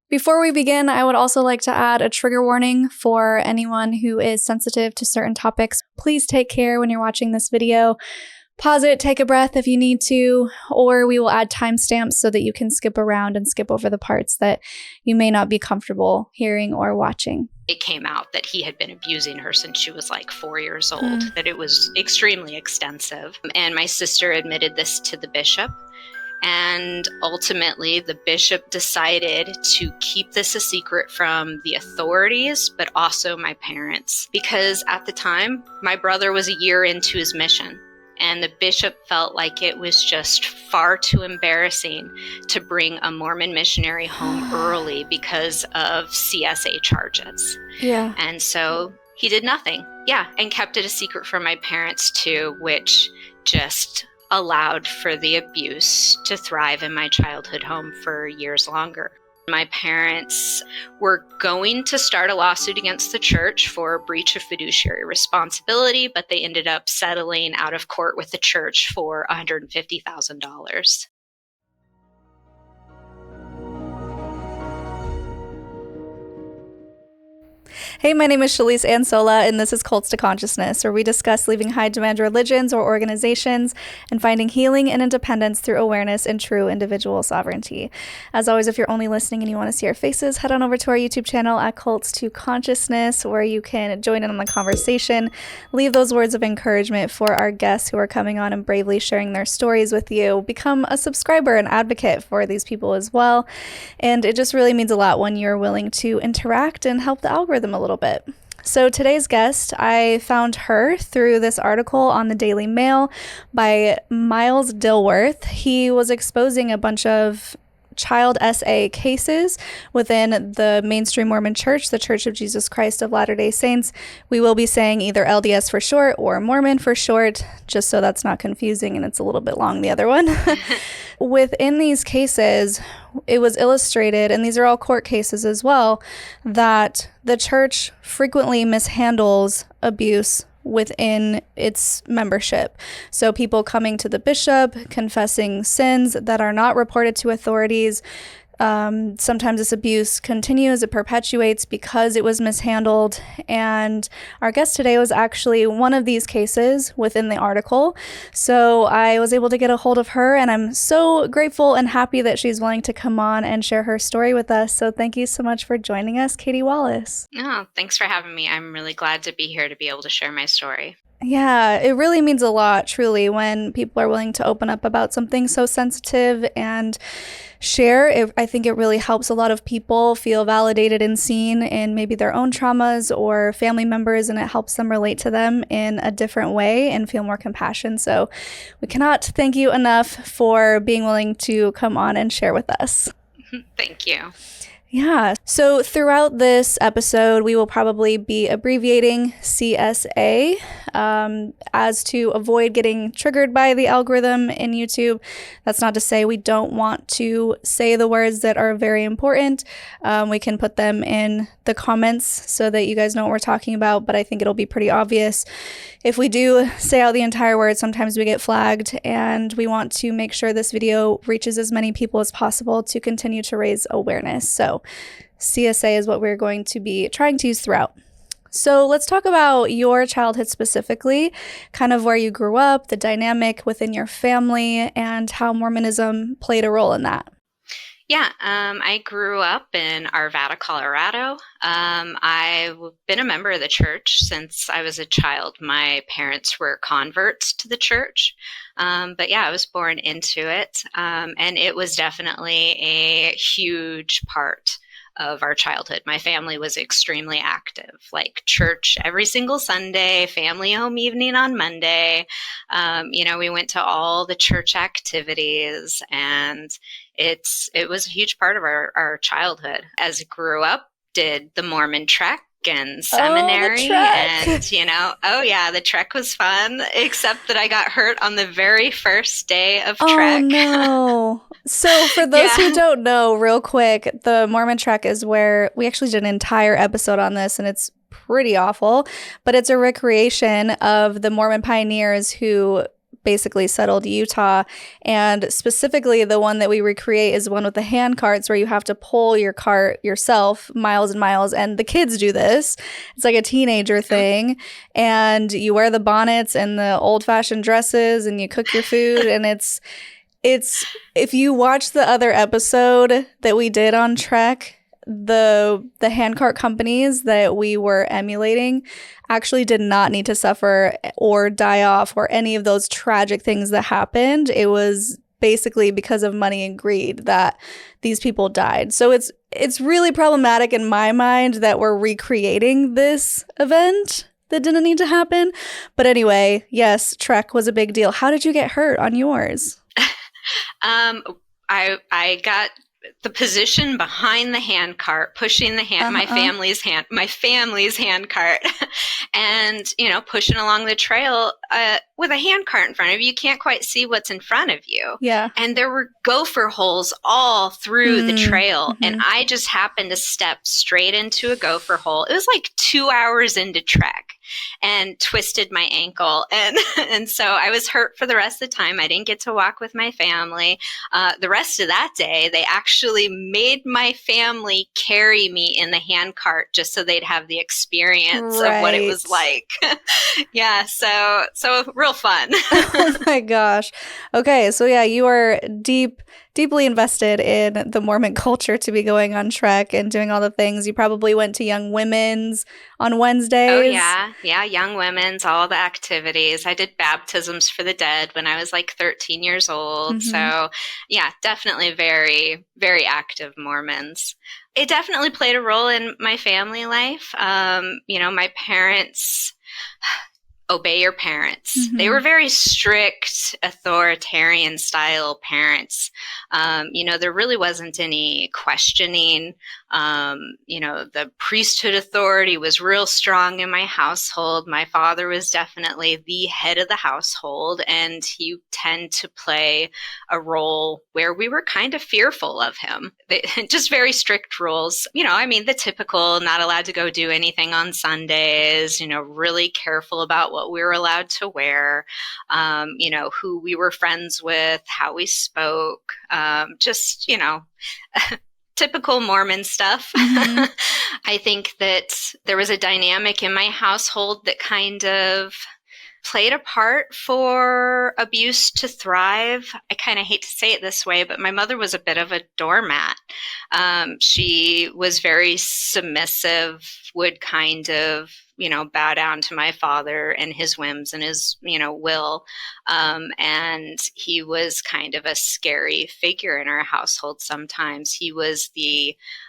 Before we begin, I would also like to add a trigger warning for anyone who is sensitive to certain topics. Please take care when you're watching this video. Pause it, take a breath if you need to, or we will add timestamps so that you can skip around and skip over the parts that you may not be comfortable hearing or watching. It came out that he had been abusing her since she was like 4 years old, that it was extremely extensive. And my sister admitted this to the bishop. And ultimately, the bishop decided to keep this a secret from the authorities, but also my parents. Because at the time, my brother was a year into his mission. And the bishop felt like it was just far too embarrassing to bring a Mormon missionary home early because of CSA charges. Yeah. And so he did nothing. Yeah, and kept it a secret from my parents too, which just allowed for the abuse to thrive in my childhood home for years longer. My parents were going to start a lawsuit against the church for breach of fiduciary responsibility, but they ended up settling out of court with the church for $150,000. Hey, my name is Shelise and this is Cults to Consciousness, where we discuss leaving high-demand religions or organizations and finding healing and independence through awareness and true individual sovereignty. As always, if you're only listening and you want to see our faces, head on over to our YouTube channel at Cults to Consciousness, where you can join in on the conversation, leave those words of encouragement for our guests who are coming on and bravely sharing their stories with you. Become a subscriber and advocate for these people as well. And it just really means a lot when you're willing to interact and help the algorithm a little bit. So today's guest, I found her through this article on the Daily Mail by Miles Dilworth. He was exposing a bunch of child SA cases within the mainstream Mormon Church, the Church of Jesus Christ of Latter-day Saints. We will be saying either LDS for short or Mormon for short, just so that's not confusing and it's a little bit long, the other one. Within these cases, it was illustrated, and these are all court cases as well, that the church frequently mishandles abuse within its membership. So people coming to the bishop, confessing sins that are not reported to authorities. Sometimes this abuse continues, it perpetuates because it was mishandled. And our guest today was actually one of these cases within the article. So I was able to get a hold of her, and I'm so grateful and happy that she's willing to come on and share her story with us. So thank you so much for joining us, Katie Wallace. Oh, thanks for having me. I'm really glad to be here to be able to share my story. Yeah, it really means a lot, truly, when people are willing to open up about something so sensitive and share. I think it really helps a lot of people feel validated and seen in maybe their own traumas or family members, and it helps them relate to them in a different way and feel more compassion. So we cannot thank you enough for being willing to come on and share with us. Thank you. Yeah. So throughout this episode, we will probably be abbreviating CSA as to avoid getting triggered by the algorithm in YouTube. That's not to say we don't want to say the words that are very important. We can put them in the comments so that you guys know what we're talking about, but I think it'll be pretty obvious. If we do say out the entire word, sometimes we get flagged, and we want to make sure this video reaches as many people as possible to continue to raise awareness. So CSA is what we're going to be trying to use throughout. So let's talk about your childhood specifically, kind of where you grew up, the dynamic within your family, and how Mormonism played a role in that. Yeah, I grew up in Arvada, Colorado. I've been a member of the church since I was a child. My parents were converts to the church. But yeah, I was born into it. And it was definitely a huge part of our childhood. My family was extremely active, like church every single Sunday, family home evening on Monday. We went to all the church activities, and it was a huge part of our childhood. As I grew up, did the Mormon trek and seminary, and the trek was fun, except that I got hurt on the very first day of trek. Oh no. So for those who don't know, real quick, the Mormon trek is where we actually did an entire episode on this, and it's pretty awful, but it's a recreation of the Mormon pioneers who basically settled Utah. And specifically, the one that we recreate is one with the hand carts where you have to pull your cart yourself miles and miles. And the kids do this. It's like a teenager thing. And you wear the bonnets and the old-fashioned dresses and you cook your food. And it's if you watch the other episode that we did on Trek, the handcart companies that we were emulating actually did not need to suffer or die off or any of those tragic things that happened. It was basically because of money and greed that these people died. So it's really problematic in my mind that we're recreating this event that didn't need to happen. But anyway, yes, Trek was a big deal. How did you get hurt on yours? I got the position behind the hand cart, pushing the my family's hand cart, and pushing along the trail with a hand cart in front of you. You can't quite see what's in front of you. Yeah, and there were gopher holes all through the trail, and I just happened to step straight into a gopher hole. It was like 2 hours into Trek, and twisted my ankle, and so I was hurt for the rest of the time. I didn't get to walk with my family. The rest of that day, they actually made my family carry me in the hand cart just so they'd have the experience of what it was like. Yeah, so real fun. Oh my gosh. Okay, so yeah, you are deeply invested in the Mormon culture to be going on Trek and doing all the things. You probably went to Young Women's on Wednesdays. Oh yeah, Young Women's, all the activities. I did baptisms for the dead when I was like 13 years old. So yeah, definitely very, very active Mormons. It definitely played a role in my family life. My parents, obey your parents. They were very strict, authoritarian style parents. There really wasn't any questioning. The priesthood authority was real strong in my household. My father was definitely the head of the household, and he tended to play a role where we were kind of fearful of him. Just very strict rules. The typical not allowed to go do anything on Sundays, really careful about what we were allowed to wear, who we were friends with, how we spoke, typical Mormon stuff. I think that there was a dynamic in my household that kind of played a part for abuse to thrive. I kind of hate to say it this way, but my mother was a bit of a doormat. She was very submissive, would kind of, bow down to my father and his whims and his, will. And he was kind of a scary figure in our household sometimes. He was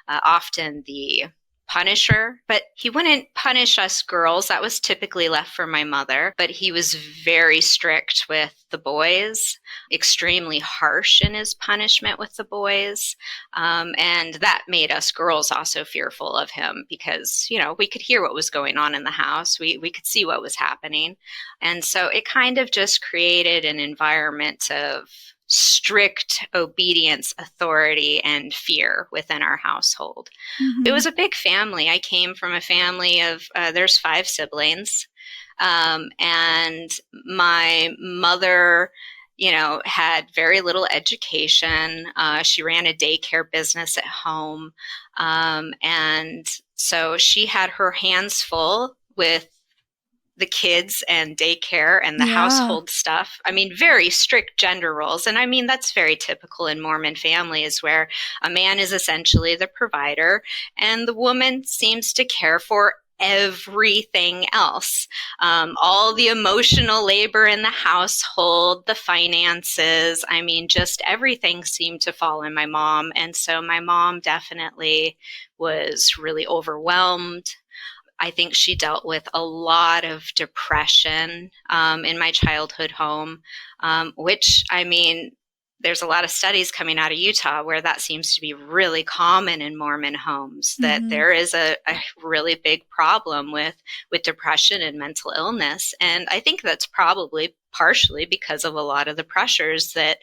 often the punisher, but he wouldn't punish us girls. That was typically left for my mother, but he was very strict with the boys, extremely harsh in his punishment with the boys. And that made us girls also fearful of him because, we could hear what was going on in the house. We could see what was happening. And so it kind of just created an environment of strict obedience, authority, and fear within our household. It was a big family. I came from a family of, there's 5 siblings. And my mother, had very little education. She ran a daycare business at home. And so she had her hands full with the kids and daycare and the household stuff. Very strict gender roles. And that's very typical in Mormon families where a man is essentially the provider and the woman seems to care for everything else. All the emotional labor in the household, the finances, just everything seemed to fall on my mom. And so my mom definitely was really overwhelmed. I think she dealt with a lot of depression in my childhood home, which, there's a lot of studies coming out of Utah where that seems to be really common in Mormon homes, that there is a really big problem with depression and mental illness. And I think that's probably partially because of a lot of the pressures that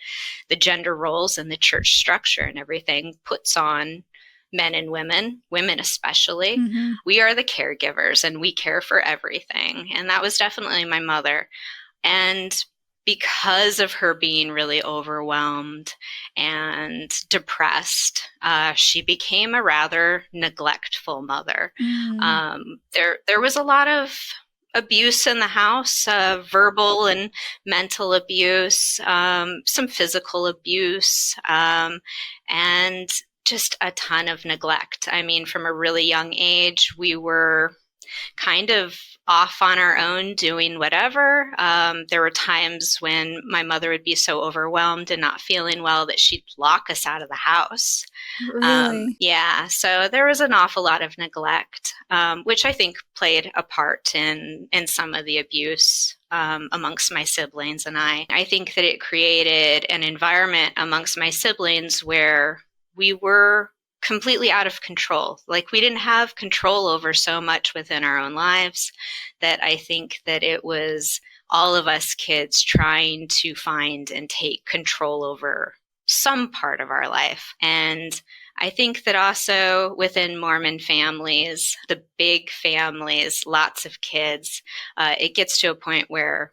the gender roles and the church structure and everything puts on men and women especially. We are the caregivers and we care for everything. And that was definitely my mother. And because of her being really overwhelmed and depressed, she became a rather neglectful mother. There was a lot of abuse in the house, verbal and mental abuse, some physical abuse, and just a ton of neglect. I mean, from a really young age, we were kind of off on our own doing whatever. There were times when my mother would be so overwhelmed and not feeling well that she'd lock us out of the house. Really? Yeah, so there was an awful lot of neglect, which I think played a part in some of the abuse amongst my siblings and I. I think that it created an environment amongst my siblings where we were completely out of control. Like, we didn't have control over so much within our own lives that I think that it was all of us kids trying to find and take control over some part of our life. And I think that also within Mormon families, the big families, lots of kids, it gets to a point where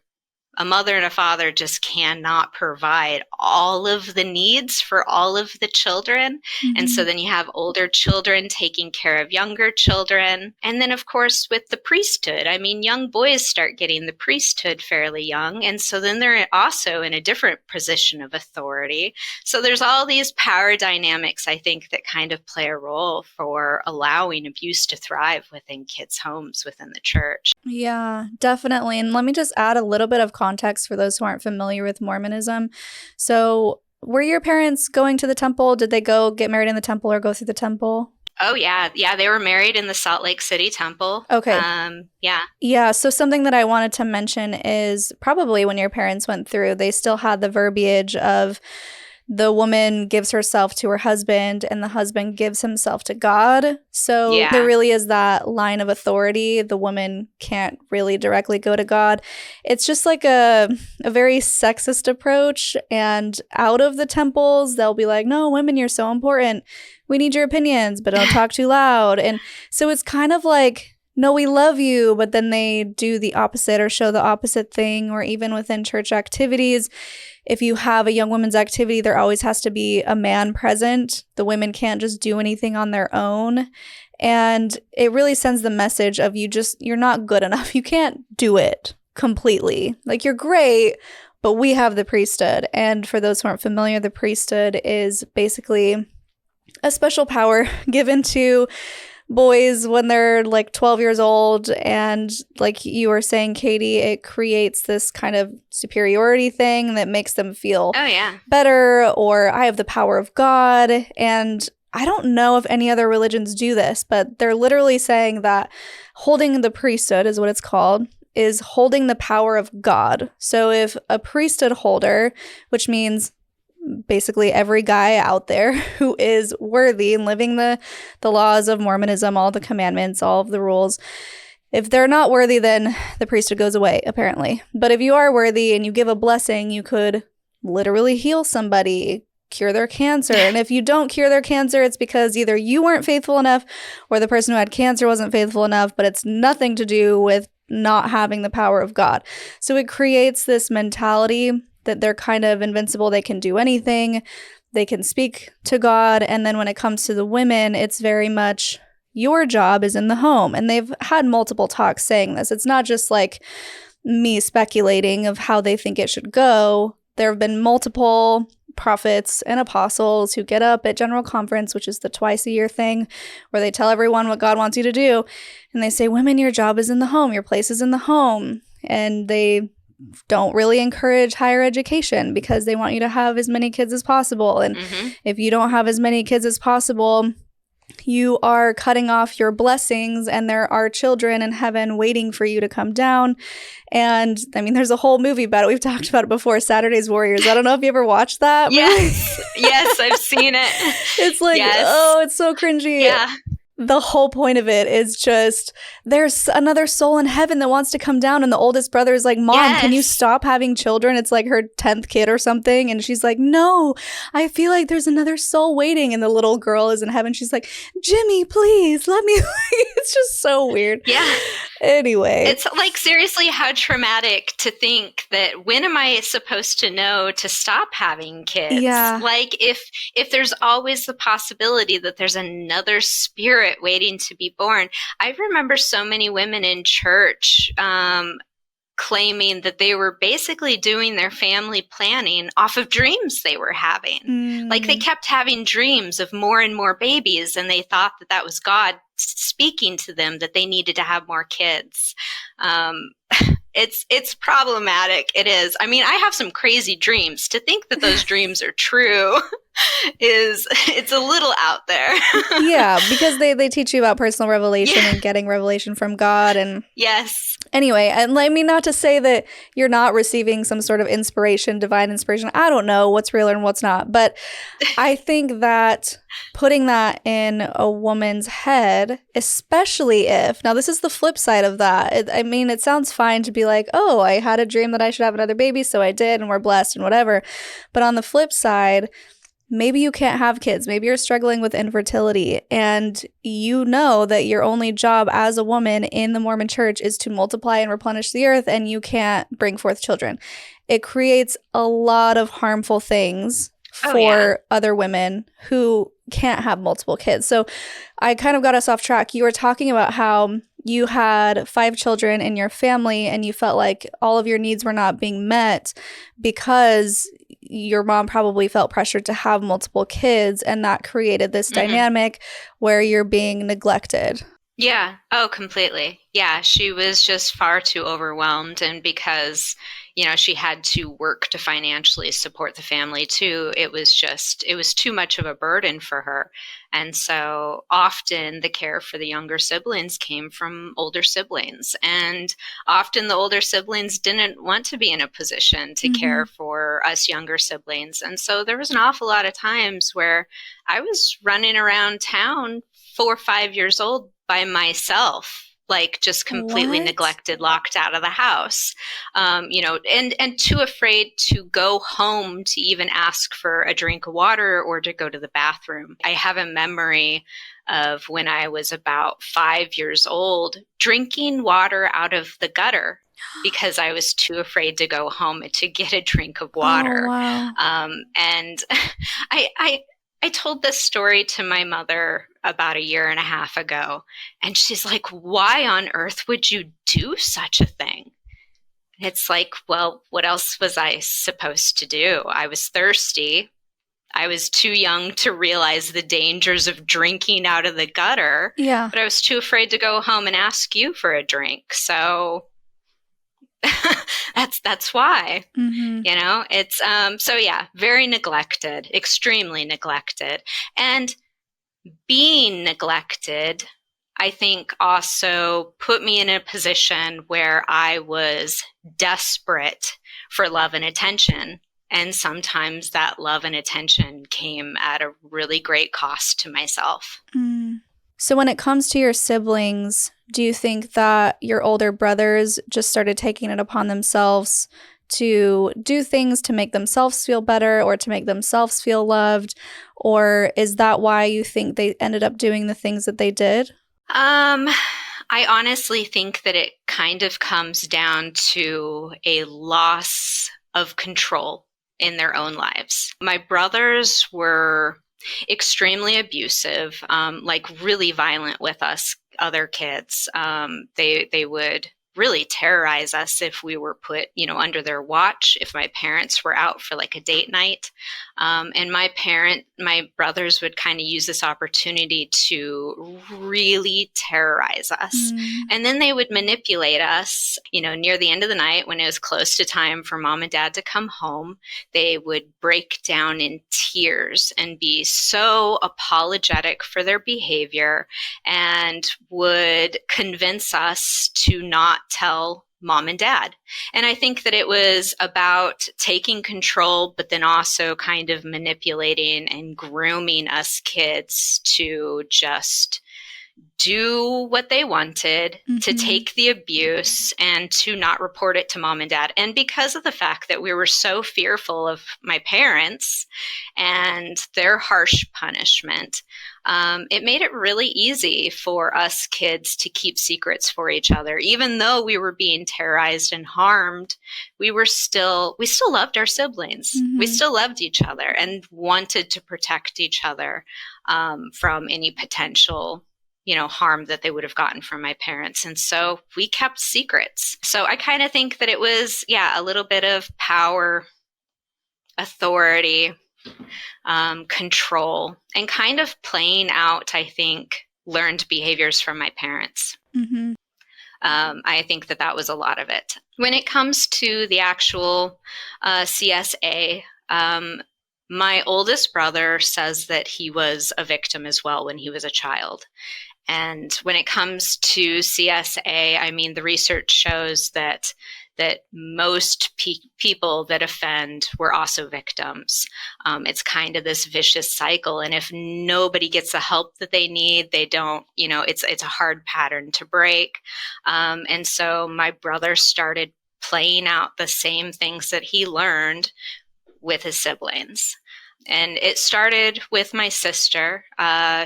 a mother and a father just cannot provide all of the needs for all of the children. And so then you have older children taking care of younger children. And then, of course, with the priesthood, I mean, young boys start getting the priesthood fairly young. And so then they're also in a different position of authority. So there's all these power dynamics, I think, that kind of play a role for allowing abuse to thrive within kids' homes within the church. Yeah, definitely. And let me just add a little bit of context for those who aren't familiar with Mormonism. So, were your parents going to the temple? Did they go get married in the temple or go through the temple? Oh, yeah. Yeah, they were married in the Salt Lake City temple. Okay. Yeah. Yeah, so something that I wanted to mention is probably when your parents went through, they still had the verbiage of the woman gives herself to her husband and the husband gives himself to God. So there really is that line of authority. The woman can't really directly go to God. It's just like a very sexist approach. And out of the temples, they'll be like, no, women, you're so important. We need your opinions, but don't talk too loud. And so it's kind of like, no, we love you, but then they do the opposite or show the opposite thing. Or even within church activities, if you have a young women's activity, there always has to be a man present. The women can't just do anything on their own. And it really sends the message of you're not good enough. You can't do it completely. Like, you're great, but we have the priesthood. And for those who aren't familiar, the priesthood is basically a special power given to boys when they're like 12 years old. And like you were saying, Katie, it creates this kind of superiority thing that makes them feel better, or I have the power of God. And I don't know if any other religions do this, but they're literally saying that holding the priesthood is what it's called, is holding the power of God. So if a priesthood holder, which means basically every guy out there who is worthy and living the laws of Mormonism, all the commandments, all of the rules, if they're not worthy, then the priesthood goes away, apparently. But if you are worthy and you give a blessing, you could literally heal somebody, cure their cancer. And if you don't cure their cancer, it's because either you weren't faithful enough or the person who had cancer wasn't faithful enough, but it's nothing to do with not having the power of God. So it creates this mentality that they're kind of invincible. They can do anything. They can speak to God. And then when it comes to the women, it's very much your job is in the home. And they've had multiple talks saying this. It's not just like me speculating of how they think it should go. There have been multiple prophets and apostles who get up at General Conference, which is the twice-a-year thing, where they tell everyone what God wants you to do. And they say, women, your job is in the home. Your place is in the home. And they don't really encourage higher education because they want you to have as many kids as possible. And if you don't have as many kids as possible, you are cutting off your blessings, and there are children in heaven waiting for you to come down. And I mean, there's a whole movie about it. We've talked about it before, Saturday's Warriors. I don't know if you ever watched that movie. Yes, I've seen it. It's like, oh, it's so cringy. Yeah. The whole point of it is just there's another soul in heaven that wants to come down, and the oldest brother is like, Mom, can you stop having children? It's like her 10th kid or something. And she's like, no, I feel like there's another soul waiting. And the little girl is in heaven. She's like, Jimmy, please let me. It's just so weird. Yeah. Anyway. It's like, seriously, how traumatic to think that when am I supposed to know to stop having kids? Yeah. Like, if there's always the possibility that there's another spirit waiting to be born. I remember so many women in church claiming that they were basically doing their family planning off of dreams they were having. Like, they kept having dreams of more and more babies, and they thought that that was God speaking to them that they needed to have more kids. It's problematic. It is. I mean, I have some crazy dreams. To think that those dreams are true it's a little out there. Yeah, because they teach you about personal revelation and getting revelation from God. And yes. Anyway, and I mean, not to say that you're not receiving some sort of inspiration, divine inspiration. I don't know what's real and what's not. But I think that putting that in a woman's head, especially if, now this is the flip side of that. I mean, it sounds fine to be like, oh, I had a dream that I should have another baby, so I did, and we're blessed and whatever. But on the flip side, maybe you can't have kids. Maybe you're struggling with infertility, and you know that your only job as a woman in the Mormon church is to multiply and replenish the earth, and you can't bring forth children. It creates a lot of harmful things for other women who can't have multiple kids. So I kind of got us off track. You were talking about how you had 5 children in your family and you felt like all of your needs were not being met because your mom probably felt pressured to have multiple kids, and that created this dynamic where you're being neglected. Yeah. Oh, completely. Yeah. She was just far too overwhelmed. And because, she had to work to financially support the family too, it was too much of a burden for her. And so often the care for the younger siblings came from older siblings. And often the older siblings didn't want to be in a position to care for us younger siblings. And so there was an awful lot of times where I was running around town 4 or 5 years old by myself, like just completely neglected, locked out of the house, and too afraid to go home to even ask for a drink of water or to go to the bathroom. I have a memory of when I was about 5 years old, drinking water out of the gutter because I was too afraid to go home to get a drink of water. Oh, wow. And I told this story to my mother about 1.5 years ago, and she's like, why on earth would you do such a thing? And it's like, well, what else was I supposed to do? I was thirsty. I was too young to realize the dangers of drinking out of the gutter. Yeah. But I was too afraid to go home and ask you for a drink. So that's why, it's, so yeah, very neglected, extremely neglected. And being neglected, I think, also put me in a position where I was desperate for love and attention. And sometimes that love and attention came at a really great cost to myself. So when it comes to your siblings, do you think that your older brothers just started taking it upon themselves to do things to make themselves feel better or to make themselves feel loved? Or is that why you think they ended up doing the things that they did? I honestly think that it kind of comes down to a loss of control in their own lives. My brothers were extremely abusive, like really violent with us other kids. They would really terrorize us if we were put, under their watch, if my parents were out for like a date night. And my brothers would kind of use this opportunity to really terrorize us. And then they would manipulate us, near the end of the night when it was close to time for mom and dad to come home. They would break down in tears and be so apologetic for their behavior and would convince us to not tell mom and dad. And I think that it was about taking control, but then also kind of manipulating and grooming us kids to just do what they wanted, to take the abuse and to not report it to mom and dad. And because of the fact that we were so fearful of my parents and their harsh punishment, it made it really easy for us kids to keep secrets for each other. Even though we were being terrorized and harmed, we still loved our siblings. We still loved each other and wanted to protect each other from any potential harm that they would have gotten from my parents. And so we kept secrets. So I kind of think that it was, a little bit of power, authority, control, and kind of playing out, I think, learned behaviors from my parents. I think that was a lot of it. When it comes to the actual CSA, my oldest brother says that he was a victim as well when he was a child. And when it comes to CSA, I mean, the research shows that most people that offend were also victims. It's kind of this vicious cycle. And if nobody gets the help that they need, they don't, it's a hard pattern to break. And so my brother started playing out the same things that he learned with his siblings. And it started with my sister.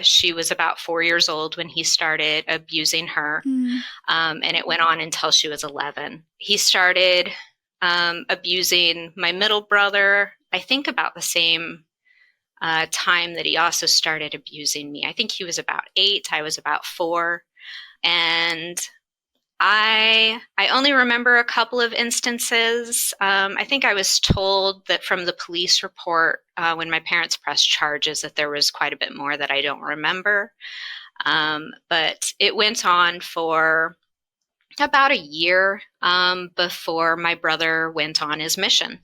She was about 4 years old when he started abusing her. And it went on until she was 11. He started abusing my middle brother, I think about the same time that he also started abusing me. I think he was about 8. I was about 4. And I only remember a couple of instances. I think I was told that from the police report when my parents pressed charges that there was quite a bit more that I don't remember. But it went on for about a year before my brother went on his mission.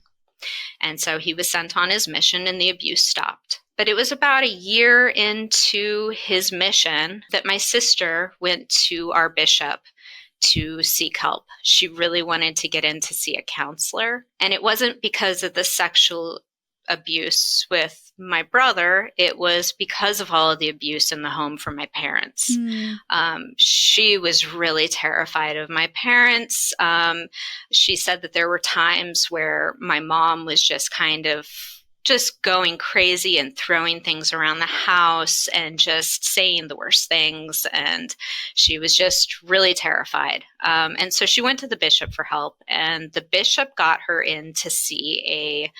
And so he was sent on his mission and the abuse stopped. But it was about a year into his mission that my sister went to our bishop to seek help. She really wanted to get in to see a counselor. And it wasn't because of the sexual abuse with my brother. It was because of all of the abuse in the home from my parents. She was really terrified of my parents. She said that there were times where my mom was just going crazy and throwing things around the house and just saying the worst things. And she was just really terrified. And so she went to the bishop for help, and the bishop got her in to see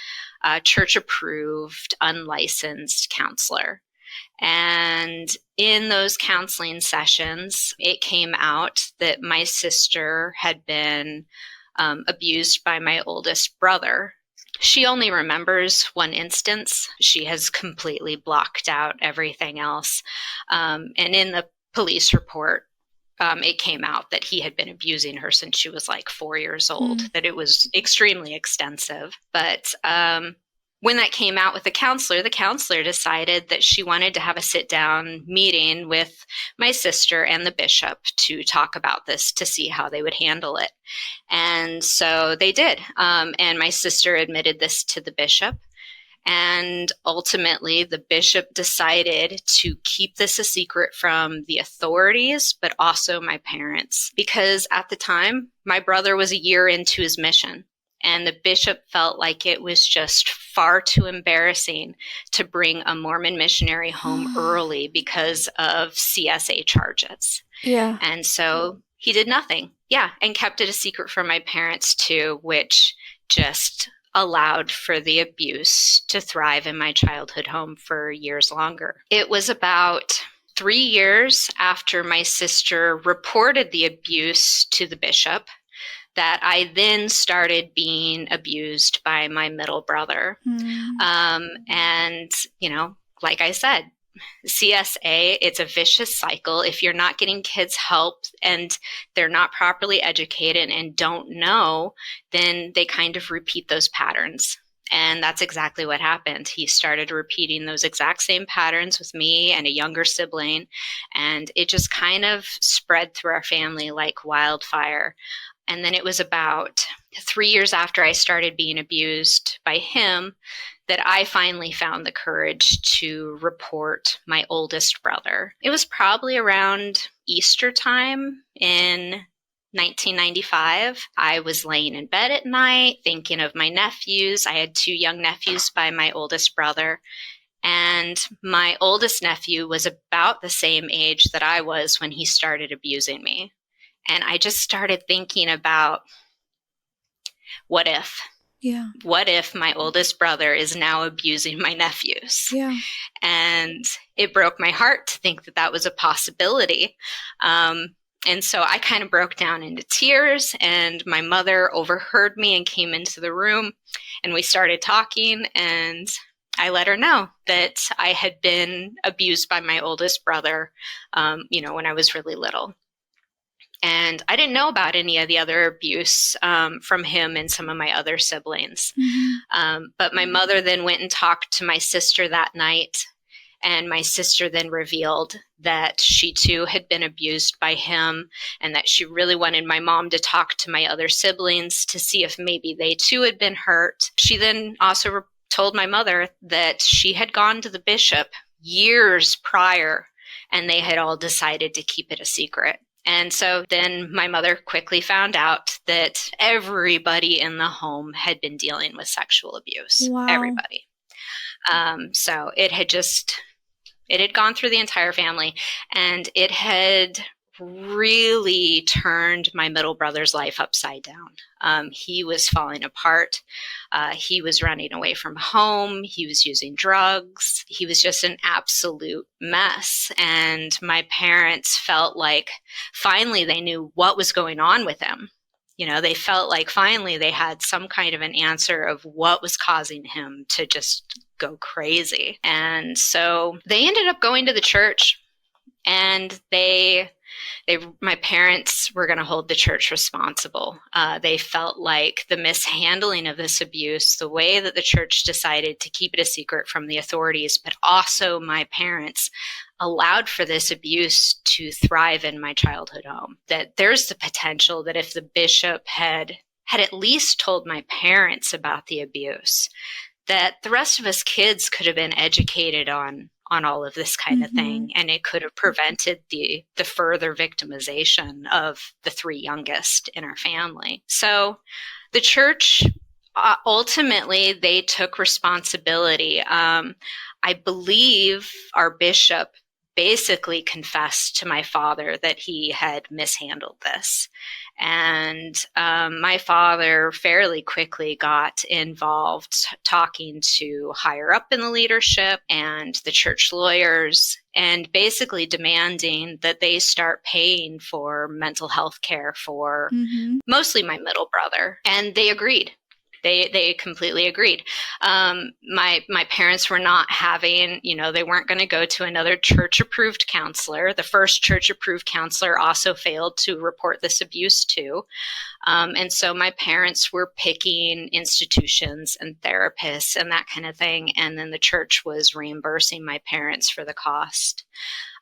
a church-approved, unlicensed counselor. And in those counseling sessions, it came out that my sister had been abused by my oldest brother. She only remembers one instance. She has completely blocked out everything else. And in the police report, it came out that he had been abusing her since she was like 4 years old, that it was extremely extensive. But when that came out with the counselor decided that she wanted to have a sit-down meeting with my sister and the bishop to talk about this, to see how they would handle it. And so they did. And my sister admitted this to the bishop. And ultimately, the bishop decided to keep this a secret from the authorities, but also my parents. Because at the time, my brother was a year into his mission. And the bishop felt like it was just far too embarrassing to bring a Mormon missionary home early because of CSA charges. Yeah. And so he did nothing. Yeah. And kept it a secret from my parents too, which just allowed for the abuse to thrive in my childhood home for years longer. It was about 3 years after my sister reported the abuse to the bishop that I then started being abused by my middle brother. And, like I said, CSA, it's a vicious cycle. If you're not getting kids help and they're not properly educated and don't know, then they kind of repeat those patterns. And that's exactly what happened. He started repeating those exact same patterns with me and a younger sibling. And it just kind of spread through our family like wildfire. And then it was about 3 years after I started being abused by him that I finally found the courage to report my oldest brother. It was probably around Easter time in 1995. I was laying in bed at night thinking of my nephews. I had 2 young nephews by my oldest brother. And my oldest nephew was about the same age that I was when he started abusing me. And I just started thinking about, what if? Yeah. What if my oldest brother is now abusing my nephews? Yeah. And it broke my heart to think that that was a possibility. And so I kind of broke down into tears, and my mother overheard me and came into the room, and we started talking, and I let her know that I had been abused by my oldest brother, when I was really little. And I didn't know about any of the other abuse from him and some of my other siblings. But my mother then went and talked to my sister that night. And my sister then revealed that she too had been abused by him, and that she really wanted my mom to talk to my other siblings to see if maybe they too had been hurt. She then also told my mother that she had gone to the bishop years prior, and they had all decided to keep it a secret. And so then my mother quickly found out that everybody in the home had been dealing with sexual abuse. Wow. Everybody. So it had gone through the entire family, and it had really turned my middle brother's life upside down. He was falling apart. He was running away from home. He was using drugs. He was just an absolute mess. And my parents felt like finally they knew what was going on with him. They felt like finally they had some kind of an answer of what was causing him to just go crazy. And so they ended up going to the church, and my parents were going to hold the church responsible. They felt like the mishandling of this abuse, the way that the church decided to keep it a secret from the authorities, but also my parents allowed for this abuse to thrive in my childhood home. That there's the potential that if the bishop had at least told my parents about the abuse, that the rest of us kids could have been educated on all of this kind of thing, and it could have prevented the further victimization of the three youngest in our family. So the church, ultimately, they took responsibility. I believe our bishop basically confessed to my father that he had mishandled this. And my father fairly quickly got involved talking to higher up in the leadership and the church lawyers, and basically demanding that they start paying for mental health care for mostly my middle brother. And they agreed. They completely agreed. My parents were not having, they weren't going to go to another church-approved counselor. The first church-approved counselor also failed to report this abuse too. And so my parents were picking institutions and therapists and that kind of thing. And then the church was reimbursing my parents for the cost.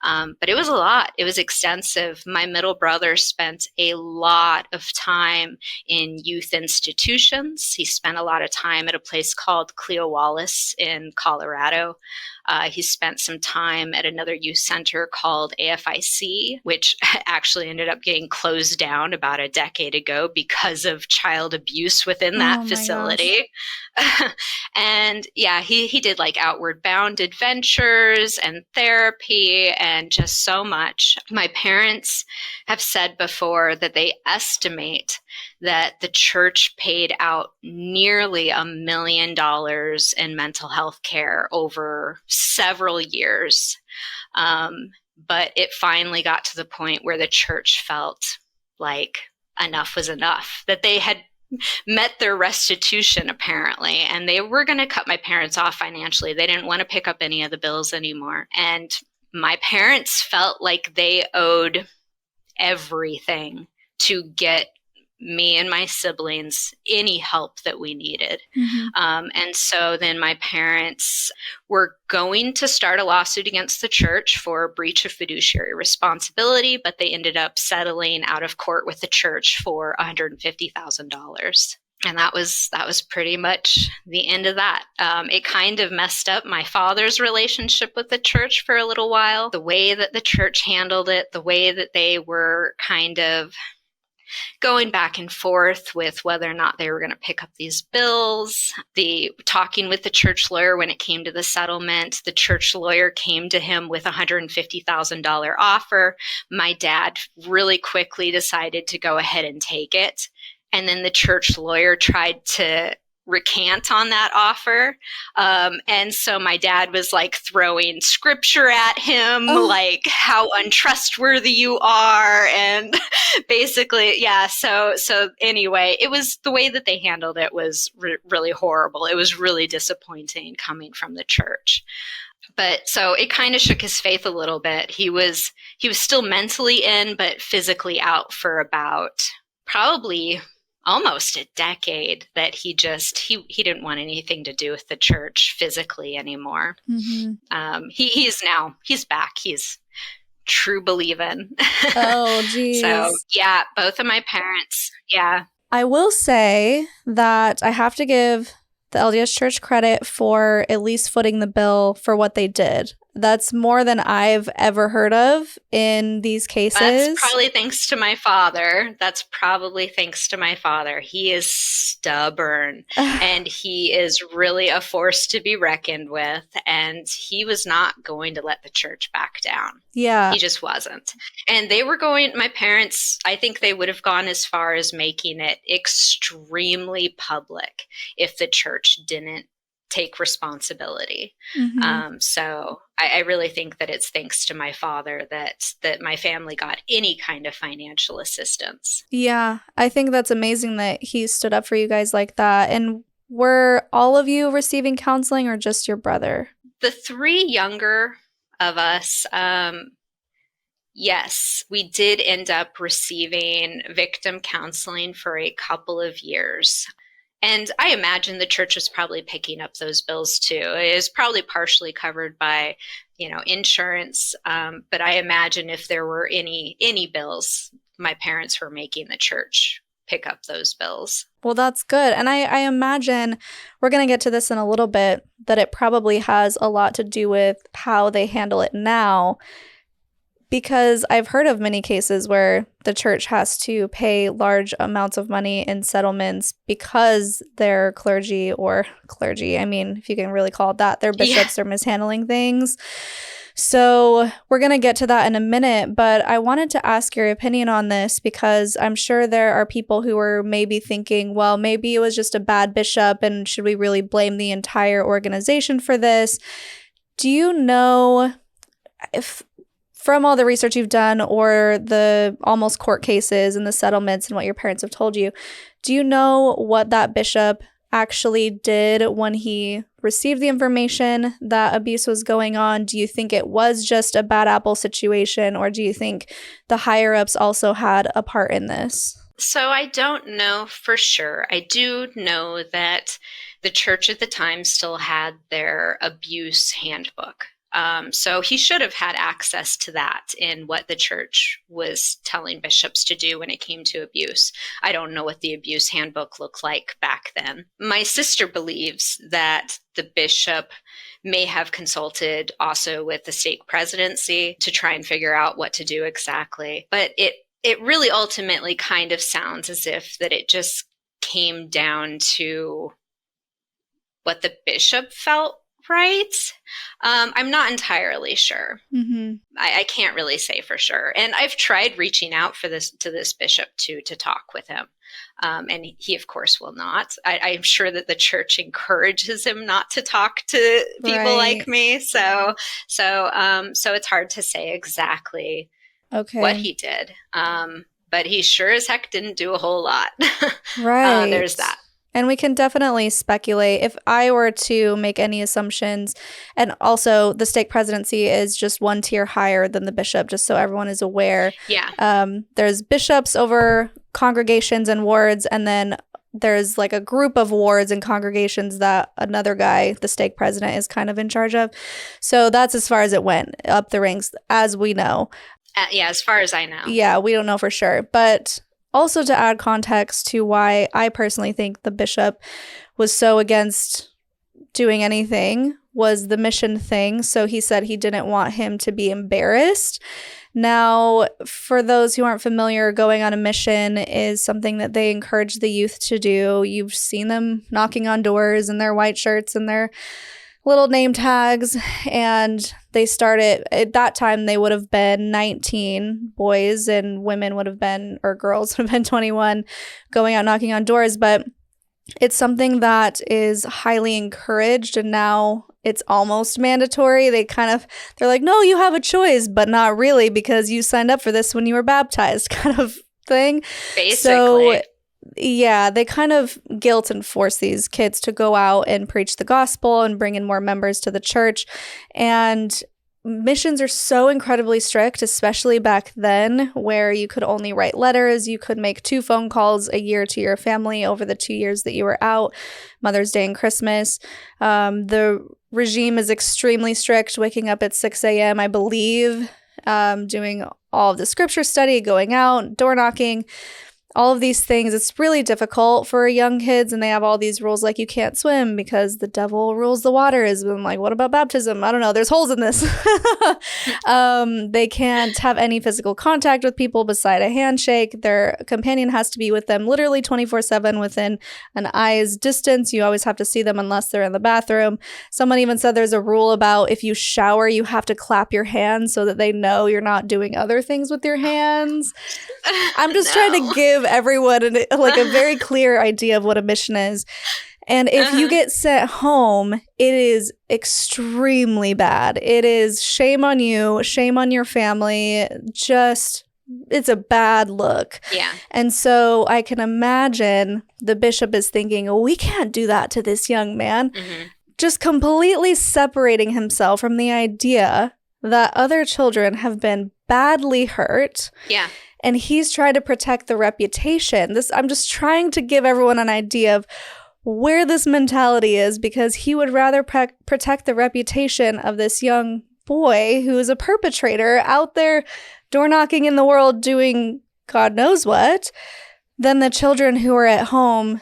But it was a lot. It was extensive. My middle brother spent a lot of time in youth institutions. He spent a lot of time at a place called Cleo Wallace in Colorado. He spent some time at another youth center called AFIC, which actually ended up getting closed down about a decade ago because of child abuse within that facility. And yeah, he did like Outward Bound adventures and therapy and just so much. My parents have said before that they estimate that the church paid out nearly $1 million in mental health care over several years. But it finally got to the point where the church felt like enough was enough, that they had met their restitution apparently, and they were going to cut my parents off financially. They didn't want to pick up any of the bills anymore. And my parents felt like they owed everything to get me and my siblings any help that we needed. And so then my parents were going to start a lawsuit against the church for breach of fiduciary responsibility, but they ended up settling out of court with the church for $150,000. And that was pretty much the end of that. It kind of messed up my father's relationship with the church for a little while. The way that the church handled it, the way that they were kind of going back and forth with whether or not they were going to pick up these bills, the talking with the church lawyer when it came to the settlement. The church lawyer came to him with a $150,000 offer. My dad really quickly decided to go ahead and take it. And then the church lawyer tried to recant on that offer. And so my dad was like throwing scripture at him, like how untrustworthy you are. And basically, yeah. So anyway, it was the way that they handled it was really horrible. It was really disappointing coming from the church. But so it kind of shook his faith a little bit. He was still mentally in, but physically out for about probably almost a decade, that he didn't want anything to do with the church physically anymore. Mm-hmm. He's back. He's true believing. Oh, geez. So yeah, both of my parents. Yeah. I will say that I have to give the LDS Church credit for at least footing the bill for what they did. That's more than I've ever heard of in these cases. That's probably thanks to my father. He is stubborn and he is really a force to be reckoned with. And he was not going to let the church back down. Yeah. He just wasn't. And my parents, I think they would have gone as far as making it extremely public if the church didn't take responsibility. Mm-hmm. So I really think that it's thanks to my father that my family got any kind of financial assistance. Yeah, I think that's amazing that he stood up for you guys like that. And were all of you receiving counseling or just your brother? The three younger of us, yes, we did end up receiving victim counseling for a couple of years. And I imagine the church was probably picking up those bills too. It is probably partially covered by, insurance. But I imagine if there were any bills, my parents were making the church pick up those bills. Well, that's good. And I imagine, we're going to get to this in a little bit, that it probably has a lot to do with how they handle it now. Because I've heard of many cases where the church has to pay large amounts of money in settlements because their clergy, I mean, if you can really call it that, their bishops are mishandling things. So we're going to get to that in a minute, but I wanted to ask your opinion on this because I'm sure there are people who are maybe thinking, well, maybe it was just a bad bishop and should we really blame the entire organization for this? Do you know if, from all the research you've done or the almost court cases and the settlements and what your parents have told you, do you know what that bishop actually did when he received the information that abuse was going on? Do you think it was just a bad apple situation, or do you think the higher-ups also had a part in this? So I don't know for sure. I do know that the church at the time still had their abuse handbook. So he should have had access to that in what the church was telling bishops to do when it came to abuse. I don't know what the abuse handbook looked like back then. My sister believes that the bishop may have consulted also with the stake presidency to try and figure out what to do exactly. But it really ultimately kind of sounds as if that it just came down to what the bishop felt right. I'm not entirely sure. Mm-hmm. I can't really say for sure. And I've tried reaching out to this bishop to talk with him. And he, of course, will not. I'm sure that the church encourages him not to talk to people like me. So it's hard to say exactly what he did. But he sure as heck didn't do a whole lot. Right. There's that. And we can definitely speculate. If I were to make any assumptions, and also the stake presidency is just one tier higher than the bishop, just so everyone is aware. Yeah. There's bishops over congregations and wards, and then there's like a group of wards and congregations that another guy, the stake president, is kind of in charge of. So that's as far as it went up the ranks, as we know. As far as I know. Yeah, we don't know for sure. But also to add context to why I personally think the bishop was so against doing anything was the mission thing. So he said he didn't want him to be embarrassed. Now, for those who aren't familiar, going on a mission is something that they encourage the youth to do. You've seen them knocking on doors in their white shirts and their little name tags, and they started at that time. They would have been 19 boys, and women would have been, or girls would have been 21, going out knocking on doors. But it's something that is highly encouraged, and now it's almost mandatory. They're like, no, you have a choice, but not really, because you signed up for this when you were baptized, kind of thing. Basically. So yeah, they kind of guilt and force these kids to go out and preach the gospel and bring in more members to the church. And missions are so incredibly strict, especially back then, where you could only write letters. You could make 2 phone calls a year to your family over the 2 years that you were out, Mother's Day and Christmas. The regime is extremely strict, waking up at 6 a.m., I believe, doing all of the scripture study, going out, door knocking, all of these things. It's really difficult for young kids, and they have all these rules like you can't swim because the devil rules the waters. I'm like, what about baptism? I don't know. There's holes in this. They can't have any physical contact with people beside a handshake. Their companion has to be with them literally 24/7 within an eye's distance. You always have to see them unless they're in the bathroom. Someone even said there's a rule about if you shower, you have to clap your hands so that they know you're not doing other things with your hands. I'm just trying to give everyone a very clear idea of what a mission is. And if you get sent home, it is extremely bad. It is shame on you, shame on your family. Just, it's a bad look. Yeah. And so I can imagine the bishop is thinking, oh, we can't do that to this young man. Mm-hmm. Just completely separating himself from the idea that other children have been badly hurt. Yeah. And he's trying to protect the reputation. I'm just trying to give everyone an idea of where this mentality is, because he would rather protect the reputation of this young boy who is a perpetrator out there door knocking in the world doing God knows what, than the children who are at home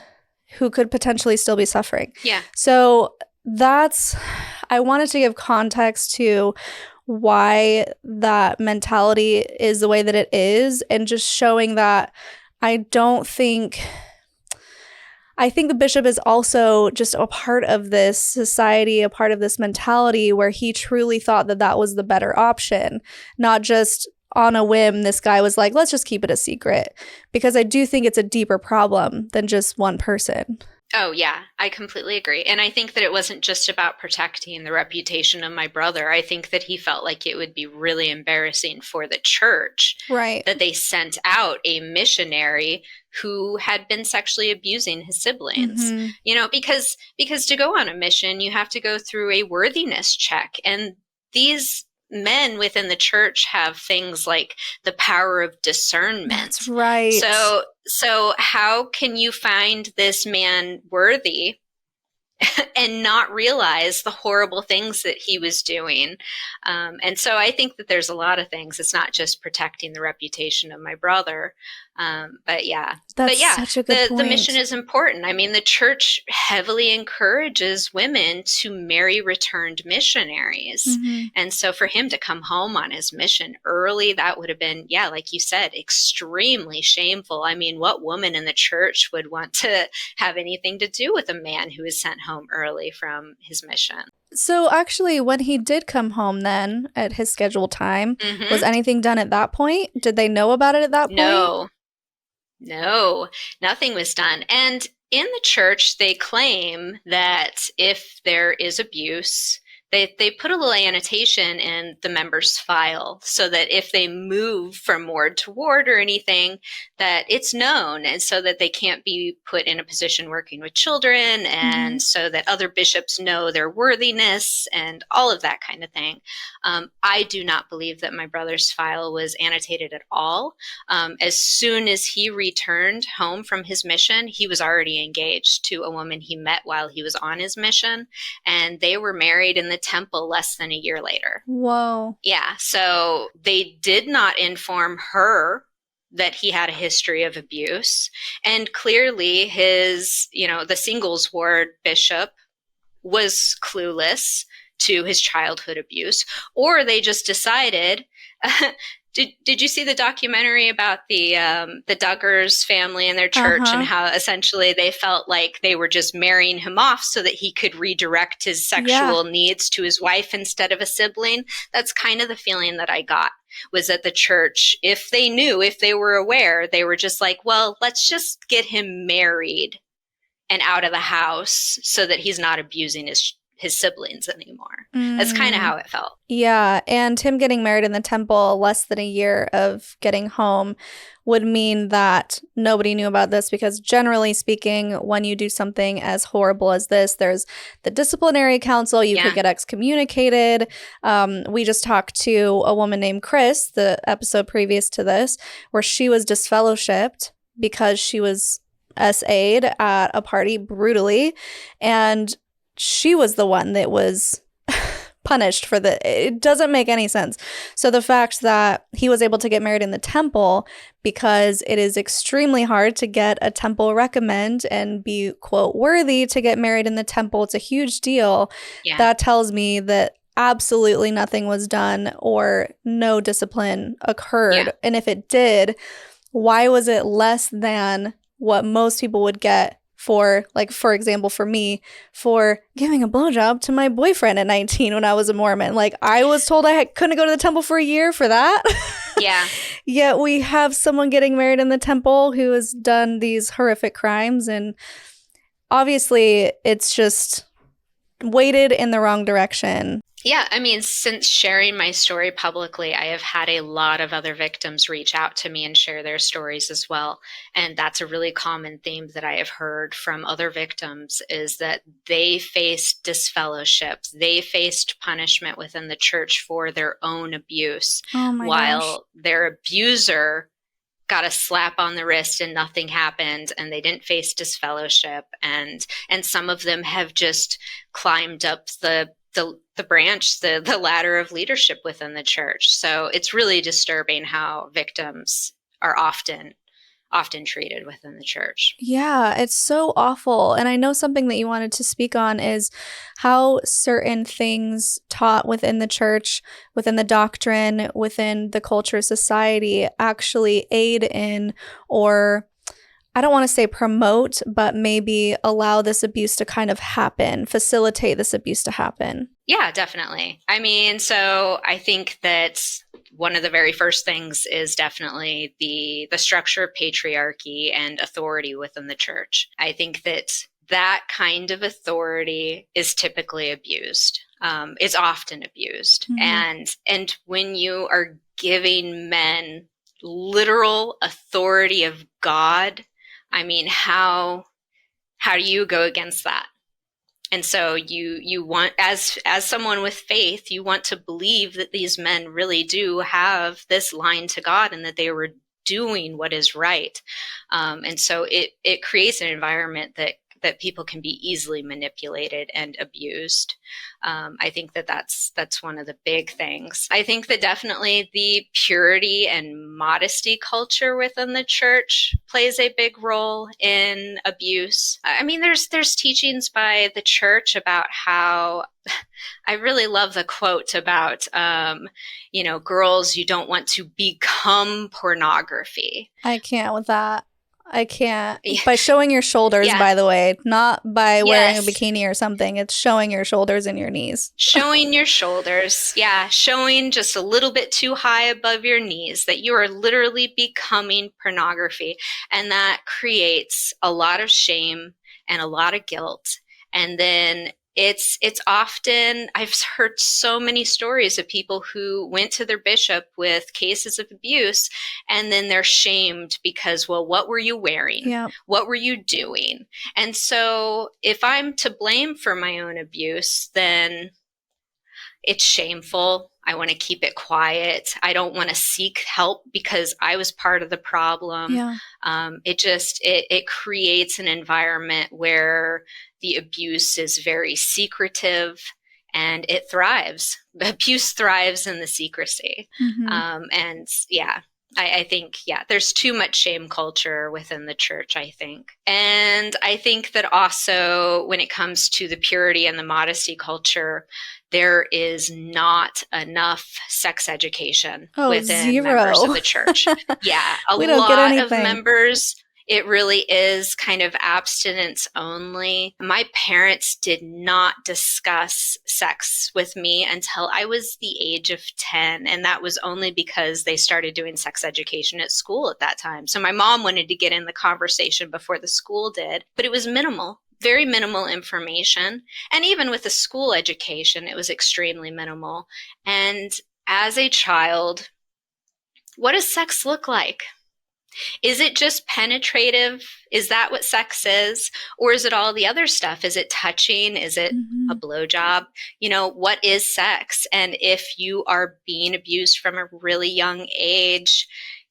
who could potentially still be suffering. Yeah. So I wanted to give context to why that mentality is the way that it is, and just showing that I think the bishop is also just a part of this society, a part of this mentality where he truly thought that that was the better option, not just on a whim. This guy was like, let's just keep it a secret, because I do think it's a deeper problem than just one person. Oh, yeah, I completely agree. And I think that it wasn't just about protecting the reputation of my brother. I think that he felt like it would be really embarrassing for the church, right, that they sent out a missionary who had been sexually abusing his siblings. Mm-hmm. You know, because to go on a mission, you have to go through a worthiness check. And these men within the church have things like the power of discernment. That's right. So how can you find this man worthy and not realize the horrible things that he was doing? And so I think that there's a lot of things. It's not just protecting the reputation of my brother. But such a good point. The mission is important. I mean, the church heavily encourages women to marry returned missionaries. Mm-hmm. And so for him to come home on his mission early, that would have been, like you said, extremely shameful. I mean, what woman in the church would want to have anything to do with a man who is sent home early from his mission? So actually, when he did come home then at his scheduled time, mm-hmm. was anything done at that point? Did they know about it at that point? No, nothing was done. And in the church, they claim that if there is abuse, they put a little annotation in the member's file so that if they move from ward to ward or anything, that it's known, and so that they can't be put in a position working with children, and mm-hmm. so that other bishops know their worthiness and all of that kind of thing. I do not believe that my brother's file was annotated at all. As soon as he returned home from his mission, he was already engaged to a woman he met while he was on his mission, and they were married in the temple less than a year later. Whoa. Yeah. So they did not inform her that he had a history of abuse. And clearly his, the singles ward bishop was clueless to his childhood abuse, or they just decided Did you see the documentary about the Duggars family and their church and how essentially they felt like they were just marrying him off so that he could redirect his sexual needs to his wife instead of a sibling? That's kind of the feeling that I got, was that the church, if they knew, if they were aware, they were just like, well, let's just get him married and out of the house so that he's not abusing his siblings anymore. That's kind of how it felt. Yeah, and him getting married in the temple less than a year of getting home would mean that nobody knew about this, because generally speaking, when you do something as horrible as this, there's the disciplinary council. You could get excommunicated. We just talked to a woman named Chris, the episode previous to this, where she was disfellowshipped because she was SA'd at a party brutally, and she was the one that was punished for it doesn't make any sense. So the fact that he was able to get married in the temple, because it is extremely hard to get a temple recommend and be, quote, worthy to get married in the temple. It's a huge deal. Yeah. That tells me that absolutely nothing was done or no discipline occurred. Yeah. And if it did, why was it less than what most people would get for, like, for example, for me, for giving a blowjob to my boyfriend at 19 when I was a Mormon? Like, I was told I couldn't go to the temple for a year for that. Yeah. Yet we have someone getting married in the temple who has done these horrific crimes. And obviously, it's just weighted in the wrong direction. Yeah, I mean, since sharing my story publicly, I have had a lot of other victims reach out to me and share their stories as well. And that's a really common theme that I have heard from other victims, is that they faced disfellowship. They faced punishment within the church for their own abuse, while their abuser got a slap on the wrist and nothing happened, and they didn't face disfellowship. And some of them have just climbed up the branch, the ladder of leadership within the church. So it's really disturbing how victims are often treated within the church. Yeah, it's so awful. And I know something that you wanted to speak on is how certain things taught within the church, within the doctrine, within the culture, society, actually aid in, or I don't want to say promote, but maybe allow this abuse to kind of happen, facilitate this abuse to happen. Yeah, definitely. I mean, so I think that one of the very first things is definitely the structure of patriarchy and authority within the church. I think that kind of authority is typically abused. It's often abused. Mm-hmm. And when you are giving men literal authority of God, I mean, how do you go against that? And so you want, as someone with faith, you want to believe that these men really do have this line to God and that they were doing what is right. And so it creates an environment that people can be easily manipulated and abused. I think that's one of the big things. I think that definitely the purity and modesty culture within the church plays a big role in abuse. I mean, there's teachings by the church about how, I really love the quote about, girls, you don't want to become pornography. I can't with that. I can't. By showing your shoulders, by the way, not by wearing a bikini or something. It's showing your shoulders and your knees. Showing your shoulders. Yeah. Showing just a little bit too high above your knees, that you are literally becoming pornography. And that creates a lot of shame and a lot of guilt. And then it's often, I've heard so many stories of people who went to their bishop with cases of abuse, and then they're shamed because, well, what were you wearing? Yeah. What were you doing? And so if I'm to blame for my own abuse, then it's shameful. I want to keep it quiet. I don't want to seek help because I was part of the problem. Yeah. It creates an environment where the abuse is very secretive, and it thrives. The abuse thrives in the secrecy. Mm-hmm. I think, there's too much shame culture within the church, I think. And I think that also when it comes to the purity and the modesty culture, there is not enough sex education Oh, within members of zero. the church. Yeah, a We don't get lot of anything. members, it really is kind of abstinence only. My parents did not discuss sex with me until I was the age of 10. And that was only because they started doing sex education at school at that time. So my mom wanted to get in the conversation before the school did, but it was minimal. Very minimal information. And even with the school education, it was extremely minimal. And as a child, what does sex look like? Is it just penetrative? Is that what sex is? Or is it all the other stuff? Is it touching? Is it a blowjob? You know, what is sex? And if you are being abused from a really young age,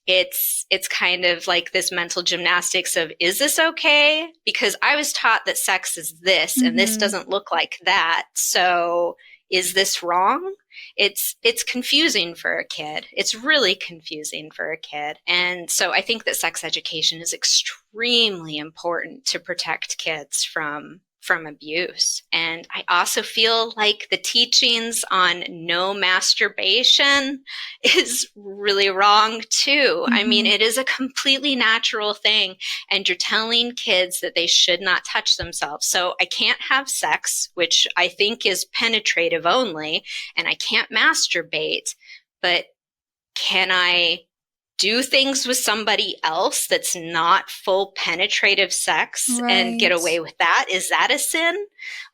it's kind of like this mental gymnastics of, is this okay? Because I was taught that sex is this and this doesn't look like that. So is this wrong? It's confusing for a kid. It's really confusing for a kid. And so I think that sex education is extremely important to protect kids from abuse. And I also feel like the teachings on no masturbation is really wrong too. I mean, it is a completely natural thing, and you're telling kids that they should not touch themselves. So I can't have sex, which I think is penetrative only, and I can't masturbate, but can I do things with somebody else that's not full penetrative sex and get away with that? Is that a sin?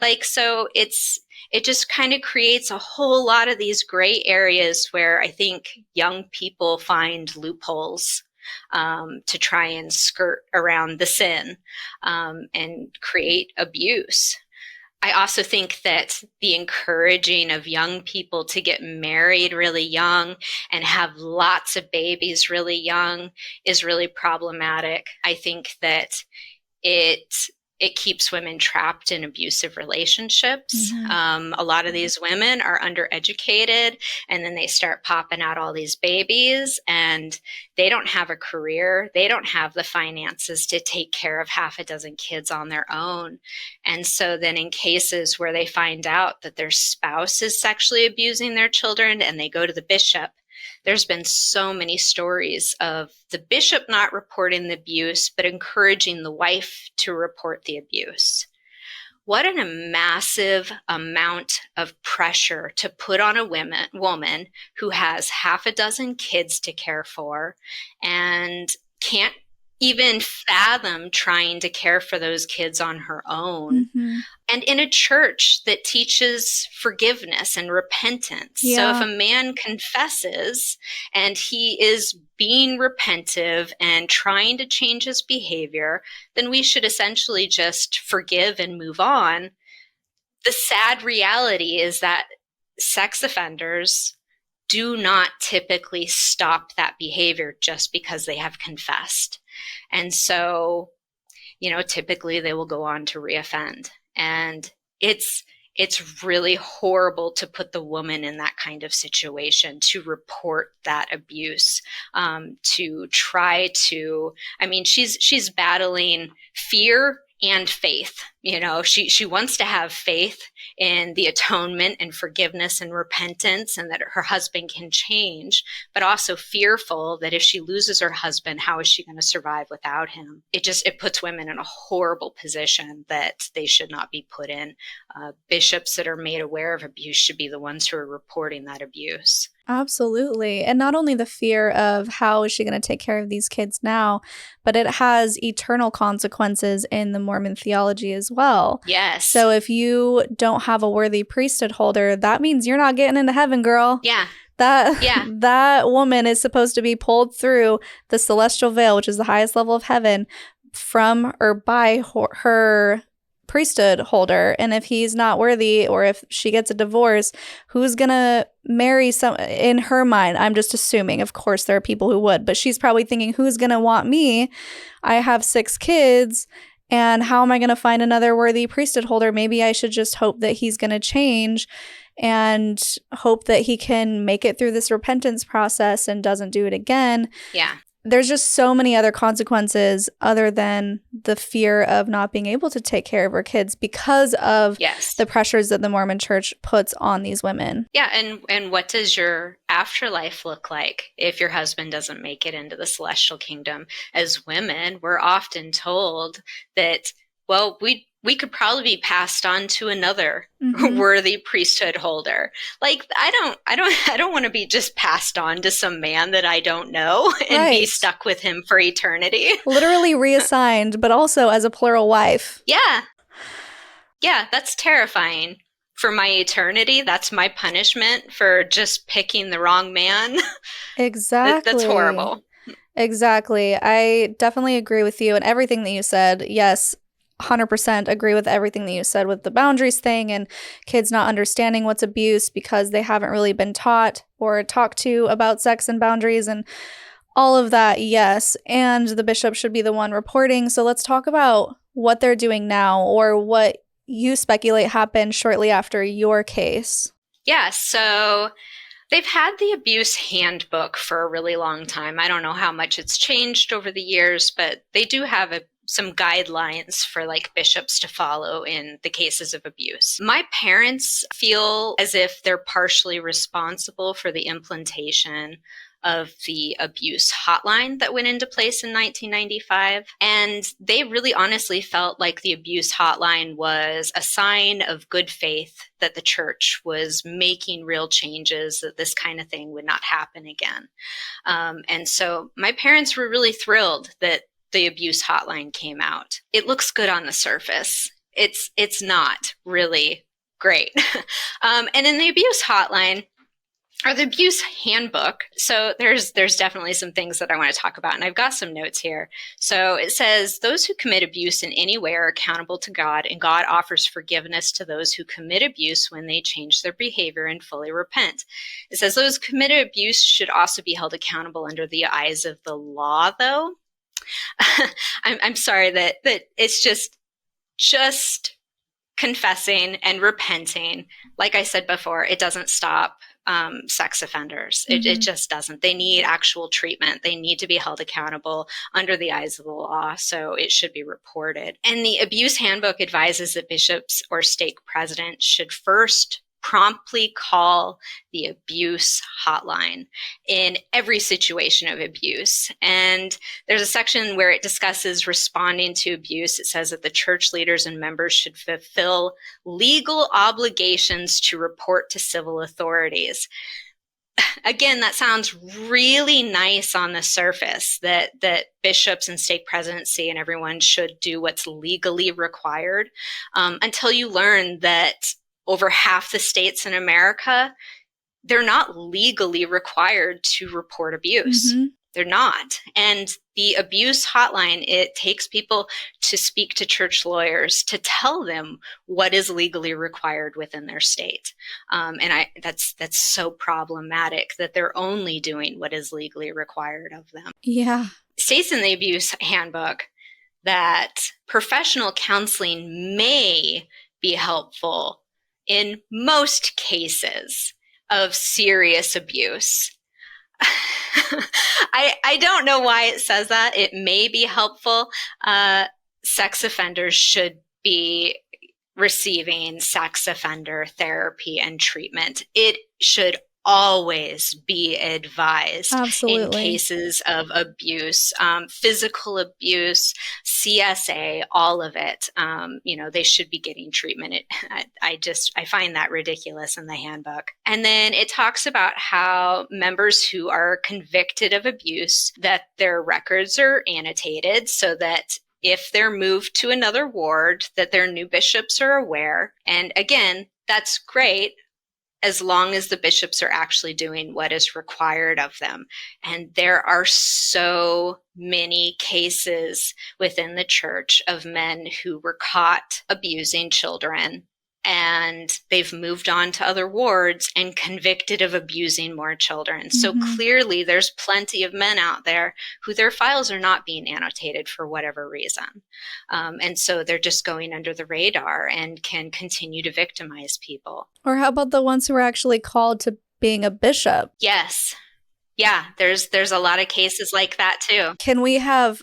Like, so it just kind of creates a whole lot of these gray areas where I think young people find loopholes to try and skirt around the sin and create abuse. I also think that the encouraging of young people to get married really young and have lots of babies really young is really problematic. I think that it keeps women trapped in abusive relationships. A lot of these women are undereducated, and then they start popping out all these babies, and they don't have a career. They don't have the finances to take care of half a dozen kids on their own. And so then in cases where they find out that their spouse is sexually abusing their children and they go to the bishop, there's been so many stories of the bishop not reporting the abuse, but encouraging the wife to report the abuse. What a massive amount of pressure to put on a woman who has half a dozen kids to care for and can't even fathom trying to care for those kids on her own. And in a church that teaches forgiveness and repentance. So if a man confesses and he is being repentive and trying to change his behavior, then we should essentially just forgive and move on. The sad reality is that sex offenders do not typically stop that behavior just because they have confessed. And so, you know, typically they will go on to reoffend. And it's really horrible to put the woman in that kind of situation, to report that abuse, to try to, I mean, she's battling fear and faith. You know, she wants to have faith in the atonement and forgiveness and repentance and that her husband can change, but also fearful that if she loses her husband, how is she going to survive without him? It puts women in a horrible position that they should not be put in. Bishops that are made aware of abuse should be the ones who are reporting that abuse. Absolutely. And not only the fear of how is she going to take care of these kids now, but it has eternal consequences in the Mormon theology as well. Yes. So if you don't have a worthy priesthood holder, that means you're not getting into heaven, girl. Yeah. That woman is supposed to be pulled through the celestial veil, which is the highest level of heaven, from or by her priesthood holder. And if he's not worthy, or if she gets a divorce, who's gonna marry some? In her mind, I'm just assuming, of course there are people who would, but she's probably thinking, who's gonna want me? I have 6 kids, and how am I gonna find another worthy priesthood holder? Maybe I should just hope that he's gonna change and hope that he can make it through this repentance process and doesn't do it again. Yeah. there's just so many other consequences other than the fear of not being able to take care of our kids because of the pressures that the Mormon Church puts on these women. Yeah, and what does your afterlife look like if your husband doesn't make it into the celestial kingdom? As women, we're often told that, well, we could probably be passed on to another worthy priesthood holder. Like, I don't want to be just passed on to some man that I don't know and be stuck with him for eternity. Literally reassigned, but also as a plural wife. Yeah. Yeah, that's terrifying. For my eternity, that's my punishment for just picking the wrong man. Exactly. That's horrible. Exactly. I definitely agree with you and everything that you said. Yes, 100% agree with everything that you said with the boundaries thing and kids not understanding what's abuse because they haven't really been taught or talked to about sex and boundaries and all of that. Yes. And the bishop should be the one reporting. So let's talk about what they're doing now or what you speculate happened shortly after your case. Yeah. So they've had the abuse handbook for a really long time. I don't know how much it's changed over the years, but they do have some guidelines for like bishops to follow in the cases of abuse. My parents feel as if they're partially responsible for the implementation of the abuse hotline that went into place in 1995. And they really honestly felt like the abuse hotline was a sign of good faith that the church was making real changes, that this kind of thing would not happen again. And so my parents were really thrilled that the abuse hotline came out. It looks good on the surface. It's not really great. And in the abuse hotline, or the abuse handbook, so there's definitely some things that I want to talk about, and I've got some notes here. So it says, those who commit abuse in any way are accountable to God, and God offers forgiveness to those who commit abuse when they change their behavior and fully repent. It says those who commit abuse should also be held accountable under the eyes of the law, though. I'm sorry that it's just confessing and repenting. Like I said before, it doesn't stop sex offenders. It just doesn't. They need actual treatment. They need to be held accountable under the eyes of the law. So it should be reported. And the abuse handbook advises that bishops or stake presidents should first promptly call the abuse hotline in every situation of abuse. And there's a section where it discusses responding to abuse. It says that the church leaders and members should fulfill legal obligations to report to civil authorities. Again, that sounds really nice on the surface, that bishops and stake presidency and everyone should do what's legally required, until you learn that over half the states in America, they're not legally required to report abuse. They're not. And the abuse hotline, it takes people to speak to church lawyers to tell them what is legally required within their state. And that's so problematic that they're only doing what is legally required of them. Yeah. It states in the abuse handbook that professional counseling may be helpful in most cases of serious abuse. I don't know why it says that. It may be helpful. Sex offenders should be receiving sex offender therapy and treatment. It should always be advised. Absolutely. In cases of abuse, physical abuse, CSA, all of it. They should be getting treatment. I find that ridiculous in the handbook. And then it talks about how members who are convicted of abuse, that their records are annotated so that if they're moved to another ward, that their new bishops are aware. And again, that's great, as long as the bishops are actually doing what is required of them. And there are so many cases within the church of men who were caught abusing children, and they've moved on to other wards and convicted of abusing more children. So clearly there's plenty of men out there who their files are not being annotated for whatever reason. And so they're just going under the radar and can continue to victimize people. Or how about the ones who are actually called to being a bishop? Yes. Yeah, there's a lot of cases like that too. Can we have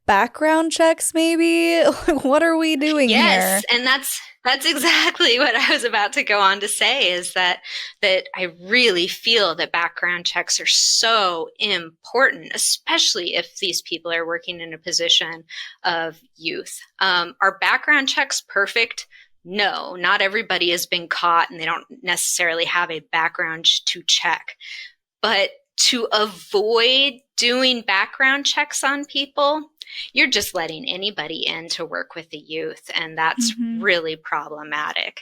background checks maybe? What are we doing Yes, here? and that's exactly what I was about to go on to say, is that I really feel that background checks are so important, especially if these people are working in a position of youth. Are background checks perfect? No, not everybody has been caught and they don't necessarily have a background to check. But to avoid doing background checks on people, you're just letting anybody in to work with the youth, and that's Mm-hmm. really problematic.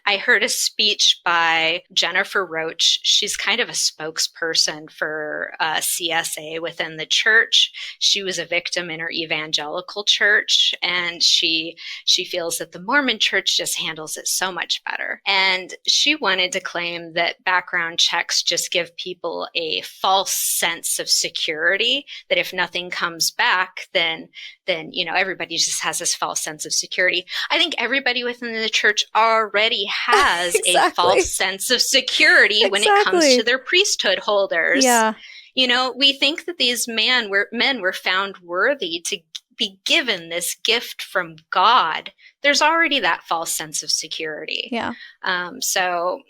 I heard a speech by Jennifer Roach. She's kind of a spokesperson for CSA within the church. She was a victim in her evangelical church, and she feels that the Mormon church just handles it so much better. And she wanted to claim that background checks just give people a false sense of security, that if nothing comes back, then everybody just has this false sense of security. I think everybody within the church already has a false Exactly. sense of security when it comes to Exactly. their priesthood holders. Yeah. We think that these men were found worthy to be given this gift from God. There's already that false sense of security. Yeah. So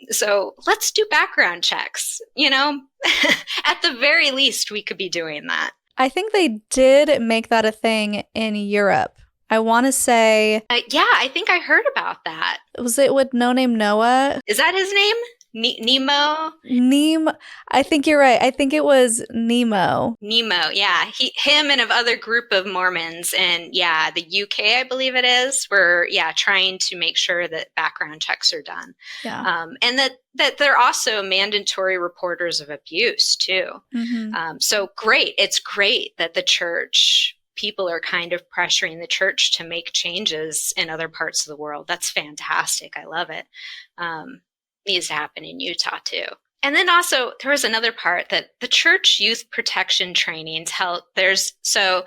let's do background checks. At the very least, we could be doing that. I think they did make that a thing in Europe. I want to say, Yeah, I think I heard about that. was it with No Name Noah? Is that his name? Nemo? Nemo. I think you're right. I think it was Nemo. Nemo, yeah. Him and another group of Mormons in, yeah, the UK, I believe it is, were, yeah, trying to make sure that background checks are done. Yeah. And that they're also mandatory reporters of abuse, too. Mm-hmm. So great. It's great that the church, people are kind of pressuring the church to make changes in other parts of the world. That's fantastic. I love it. Needs to happen in Utah, too. And then also there was another part that the church youth protection trainings help. So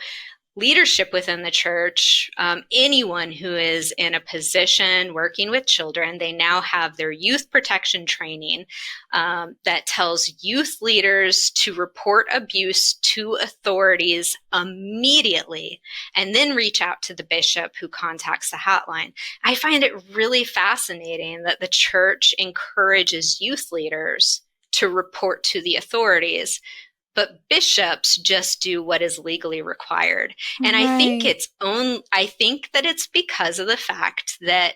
leadership within the church, anyone who is in a position working with children, they now have their youth protection training that tells youth leaders to report abuse to authorities immediately and then reach out to the bishop who contacts the hotline. I find it really fascinating that the church encourages youth leaders to report to the authorities, but bishops just do what is legally required. And Right. I think that it's because of the fact that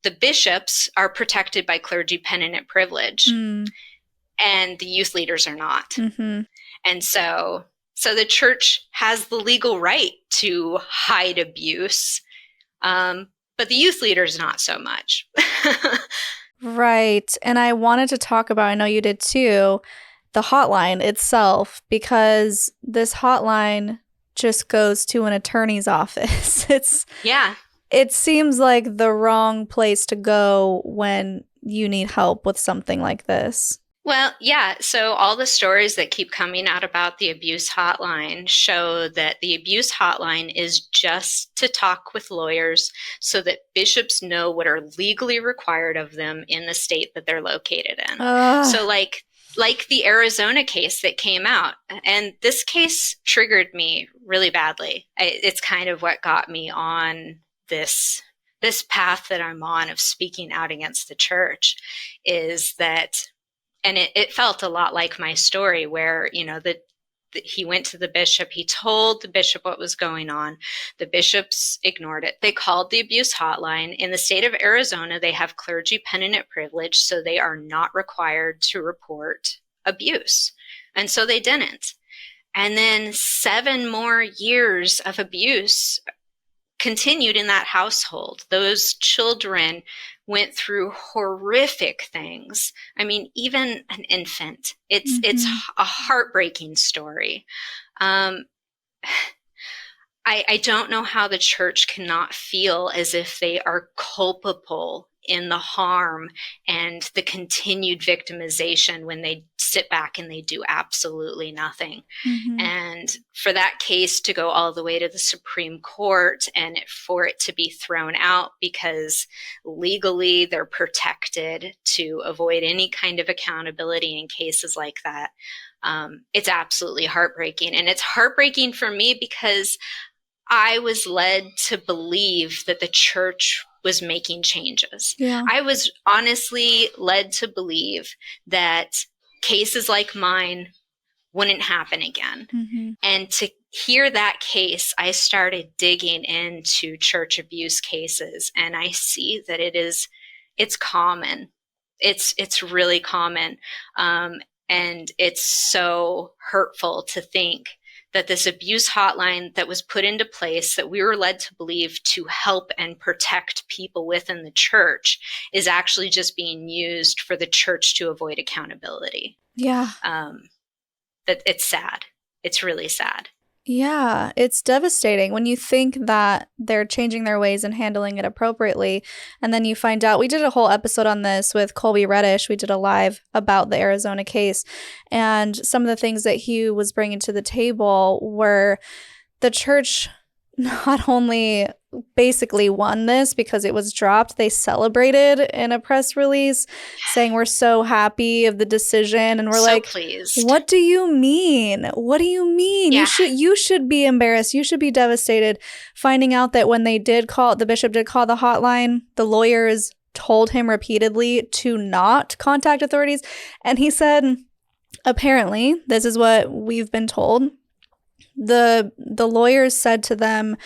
the bishops are protected by clergy penitent privilege Mm. and the youth leaders are not. Mm-hmm. And so the church has the legal right to hide abuse, but the youth leaders not so much. Right. And I wanted to talk about, I know you did too, the hotline itself, because this hotline just goes to an attorney's office. Yeah. It seems like the wrong place to go when you need help with something like this. Well, yeah. So all the stories that keep coming out about the abuse hotline show that the abuse hotline is just to talk with lawyers so that bishops know what are legally required of them in the state that they're located in. So like the Arizona case that came out, and this case triggered me really badly. It's kind of what got me on this path that I'm on of speaking out against the church, is that, and it felt a lot like my story where, he went to the bishop. He told the bishop what was going on. The bishops ignored it. They called the abuse hotline. In the state of Arizona, they have clergy penitent privilege, so they are not required to report abuse. And so they didn't. And then 7 more years of abuse continued in that household. Those children went through horrific things. I mean, even an infant. It's a heartbreaking story. I don't know how the church cannot feel as if they are culpable in the harm and the continued victimization when they sit back and they do absolutely nothing. Mm-hmm. And for that case to go all the way to the Supreme Court and for it to be thrown out because legally they're protected to avoid any kind of accountability in cases like that, it's absolutely heartbreaking. And it's heartbreaking for me because I was led to believe that the church was making changes. Yeah. I was honestly led to believe that cases like mine wouldn't happen again. Mm-hmm. And to hear that case, I started digging into church abuse cases, and I see that it's common. It's really common. And it's so hurtful to think that this abuse hotline that was put into place that we were led to believe to help and protect people within the church is actually just being used for the church to avoid accountability. Yeah. That it's sad. It's really sad. Yeah, it's devastating when you think that they're changing their ways and handling it appropriately. And then you find out, we did a whole episode on this with Colby Reddish. We did a live about the Arizona case. And some of the things that he was bringing to the table were the church not only basically won this because it was dropped, they celebrated in a press release saying we're so happy of the decision, and we're so pleased. What do you mean? What do you mean? Yeah. You should be embarrassed. You should be devastated finding out that when they did call, the bishop did call the hotline, the lawyers told him repeatedly to not contact authorities, and he said, apparently, this is what we've been told. The lawyers said to them,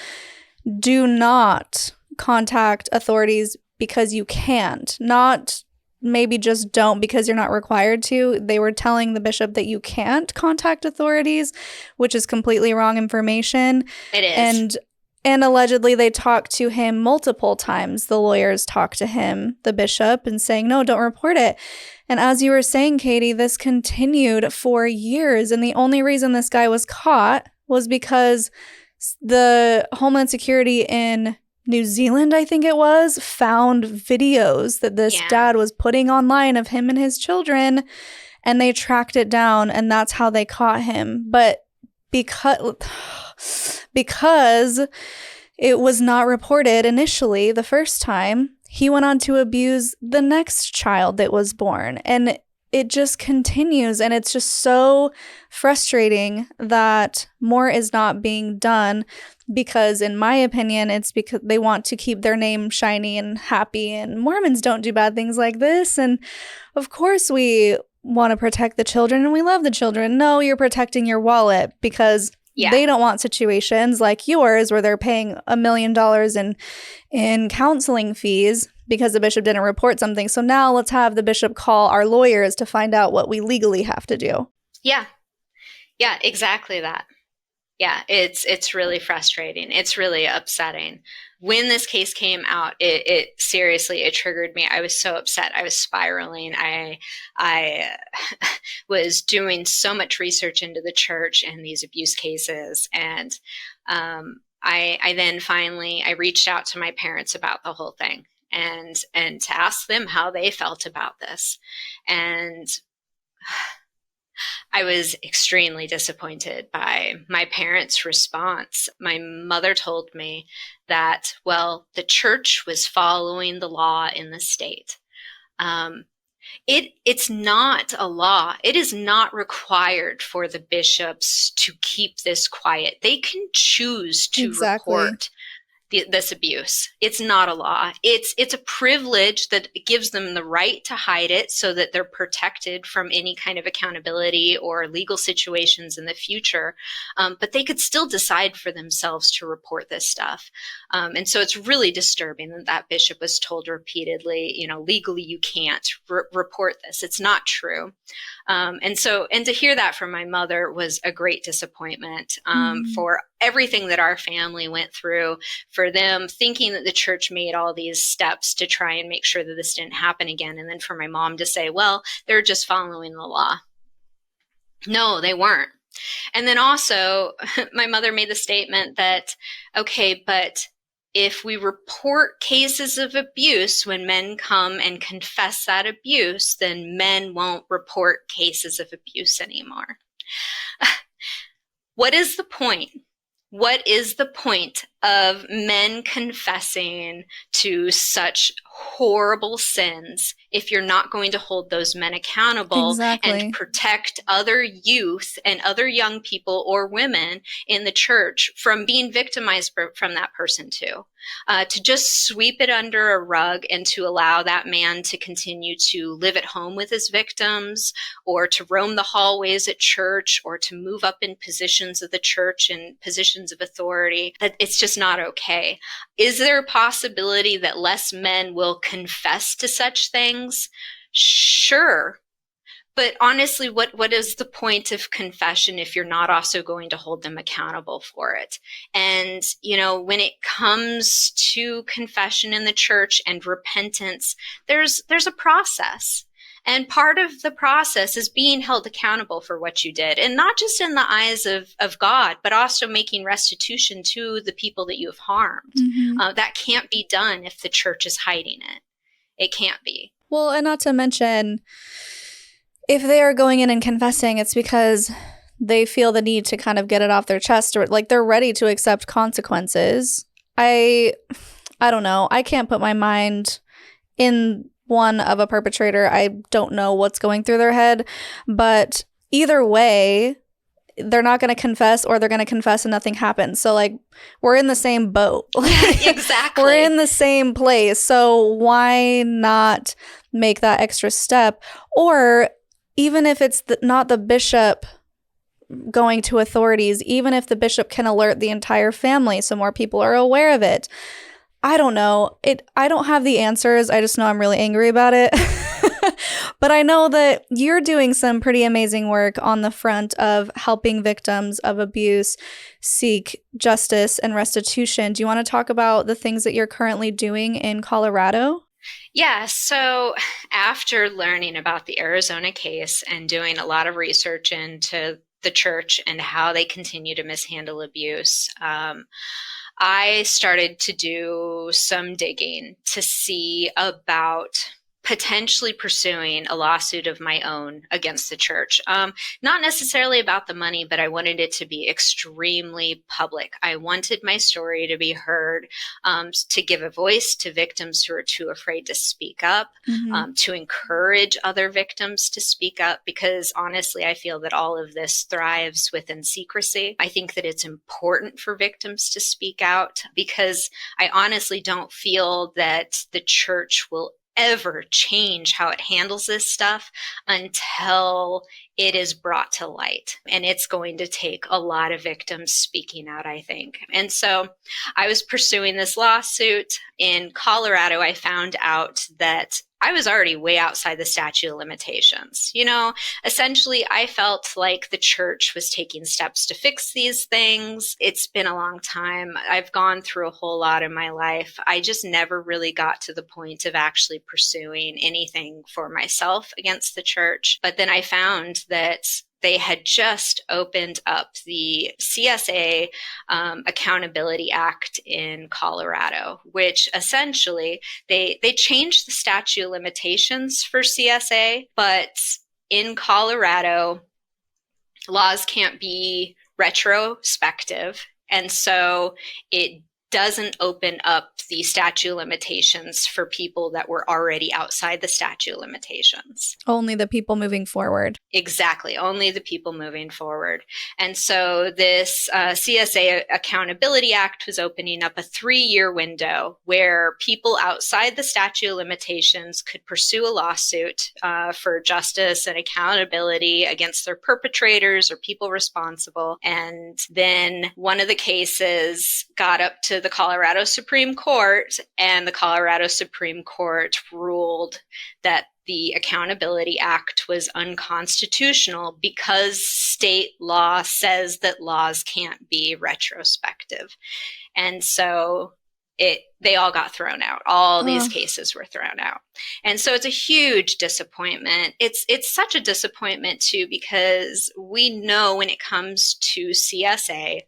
do not contact authorities because you can't. Not maybe just don't because you're not required to. They were telling the bishop that you can't contact authorities, which is completely wrong information. It is. And allegedly they talked to him multiple times. The lawyers talked to him, the bishop, and saying, no, don't report it. And as you were saying, Katie, this continued for years. And the only reason this guy was caught was because the Homeland Security in New Zealand, I think it was, found videos that this dad was putting online of him and his children, and they tracked it down, and that's how they caught him. But because it was not reported initially the first time, he went on to abuse the next child that was born. And it just continues, and it's just so frustrating that more is not being done because, in my opinion, it's because they want to keep their name shiny and happy, and Mormons don't do bad things like this. And of course we want to protect the children, and we love the children. No, you're protecting your wallet because they don't want situations like yours where they're paying $1 million in counseling fees because the bishop didn't report something. So now let's have the bishop call our lawyers to find out what we legally have to do. Yeah. Yeah, exactly that. Yeah, it's really frustrating. It's really upsetting. When this case came out, it seriously, it triggered me. I was so upset. I was spiraling. I was doing so much research into the church and these abuse cases. And I then finally, I reached out to my parents about the whole thing and to ask them how they felt about this. And I was extremely disappointed by my parents' response. My mother told me that, well, the church was following the law in the state. It's not a law. It is not required for the bishops to keep this quiet. They can choose to report this abuse. It's not a law. It's a privilege that gives them the right to hide it so that they're protected from any kind of accountability or legal situations in the future. But they could still decide for themselves to report this stuff. And so it's really disturbing that bishop was told repeatedly, legally you can't report this. It's not true. And to hear that from my mother was a great disappointment for everything that our family went through, for them thinking that the church made all these steps to try and make sure that this didn't happen again. And then for my mom to say, well, they're just following the law. No, they weren't. And then also my mother made the statement that, okay, but if we report cases of abuse when men come and confess that abuse, then men won't report cases of abuse anymore. What is the point? What is the point of men confessing to such horrible sins if you're not going to hold those men accountable and protect other youth and other young people or women in the church from being victimized from that person too? To just sweep it under a rug and to allow that man to continue to live at home with his victims, or to roam the hallways at church, or to move up in positions of the church and positions of authority, that it's just not okay. Is there a possibility that less men will confess to such things? Sure. But honestly, what is the point of confession if you're not also going to hold them accountable for it? And, when it comes to confession in the church and repentance, there's a process. And part of the process is being held accountable for what you did. And not just in the eyes of God, but also making restitution to the people that you have harmed. Mm-hmm. That can't be done if the church is hiding it. It can't be. Well, and not to mention, if they are going in and confessing, it's because they feel the need to kind of get it off their chest, or like they're ready to accept consequences. I don't know. I can't put my mind in one of a perpetrator. I don't know what's going through their head, but either way, they're not going to confess, or they're going to confess and nothing happens. So like, we're in the same boat. Exactly. We're in the same place. So why not make that extra step? Or even if it's not the bishop going to authorities, even if the bishop can alert the entire family so more people are aware of it. I don't know. I don't have the answers. I just know I'm really angry about it. But I know that you're doing some pretty amazing work on the front of helping victims of abuse seek justice and restitution. Do you want to talk about the things that you're currently doing in Colorado? Yeah, so after learning about the Arizona case and doing a lot of research into the church and how they continue to mishandle abuse, I started to do some digging to see about potentially pursuing a lawsuit of my own against the church. Not necessarily about the money, but I wanted it to be extremely public. I wanted my story to be heard, to give a voice to victims who are too afraid to speak up, to encourage other victims to speak up, because honestly, I feel that all of this thrives within secrecy. I think that it's important for victims to speak out, because I honestly don't feel that the church will ever change how it handles this stuff until it is brought to light. And it's going to take a lot of victims speaking out, I think. And so I was pursuing this lawsuit. In Colorado, I found out that I was already way outside the statute of limitations. Essentially, I felt like the church was taking steps to fix these things. It's been a long time. I've gone through a whole lot in my life. I just never really got to the point of actually pursuing anything for myself against the church. But then I found that they had just opened up the CSA Accountability Act in Colorado, which essentially they changed the statute of limitations for CSA, but in Colorado, laws can't be retrospective. And so it doesn't open up the statute of limitations for people that were already outside the statute of limitations. Only the people moving forward. Exactly. Only the people moving forward. And so this CSA Accountability Act was opening up a 3-year window where people outside the statute of limitations could pursue a lawsuit for justice and accountability against their perpetrators or people responsible. And then one of the cases got up to the Colorado Supreme Court, and the Colorado Supreme Court ruled that the Accountability Act was unconstitutional because state law says that laws can't be retrospective. And so they all got thrown out. All these cases were thrown out. And so it's a huge disappointment. It's such a disappointment too, because we know when it comes to CSA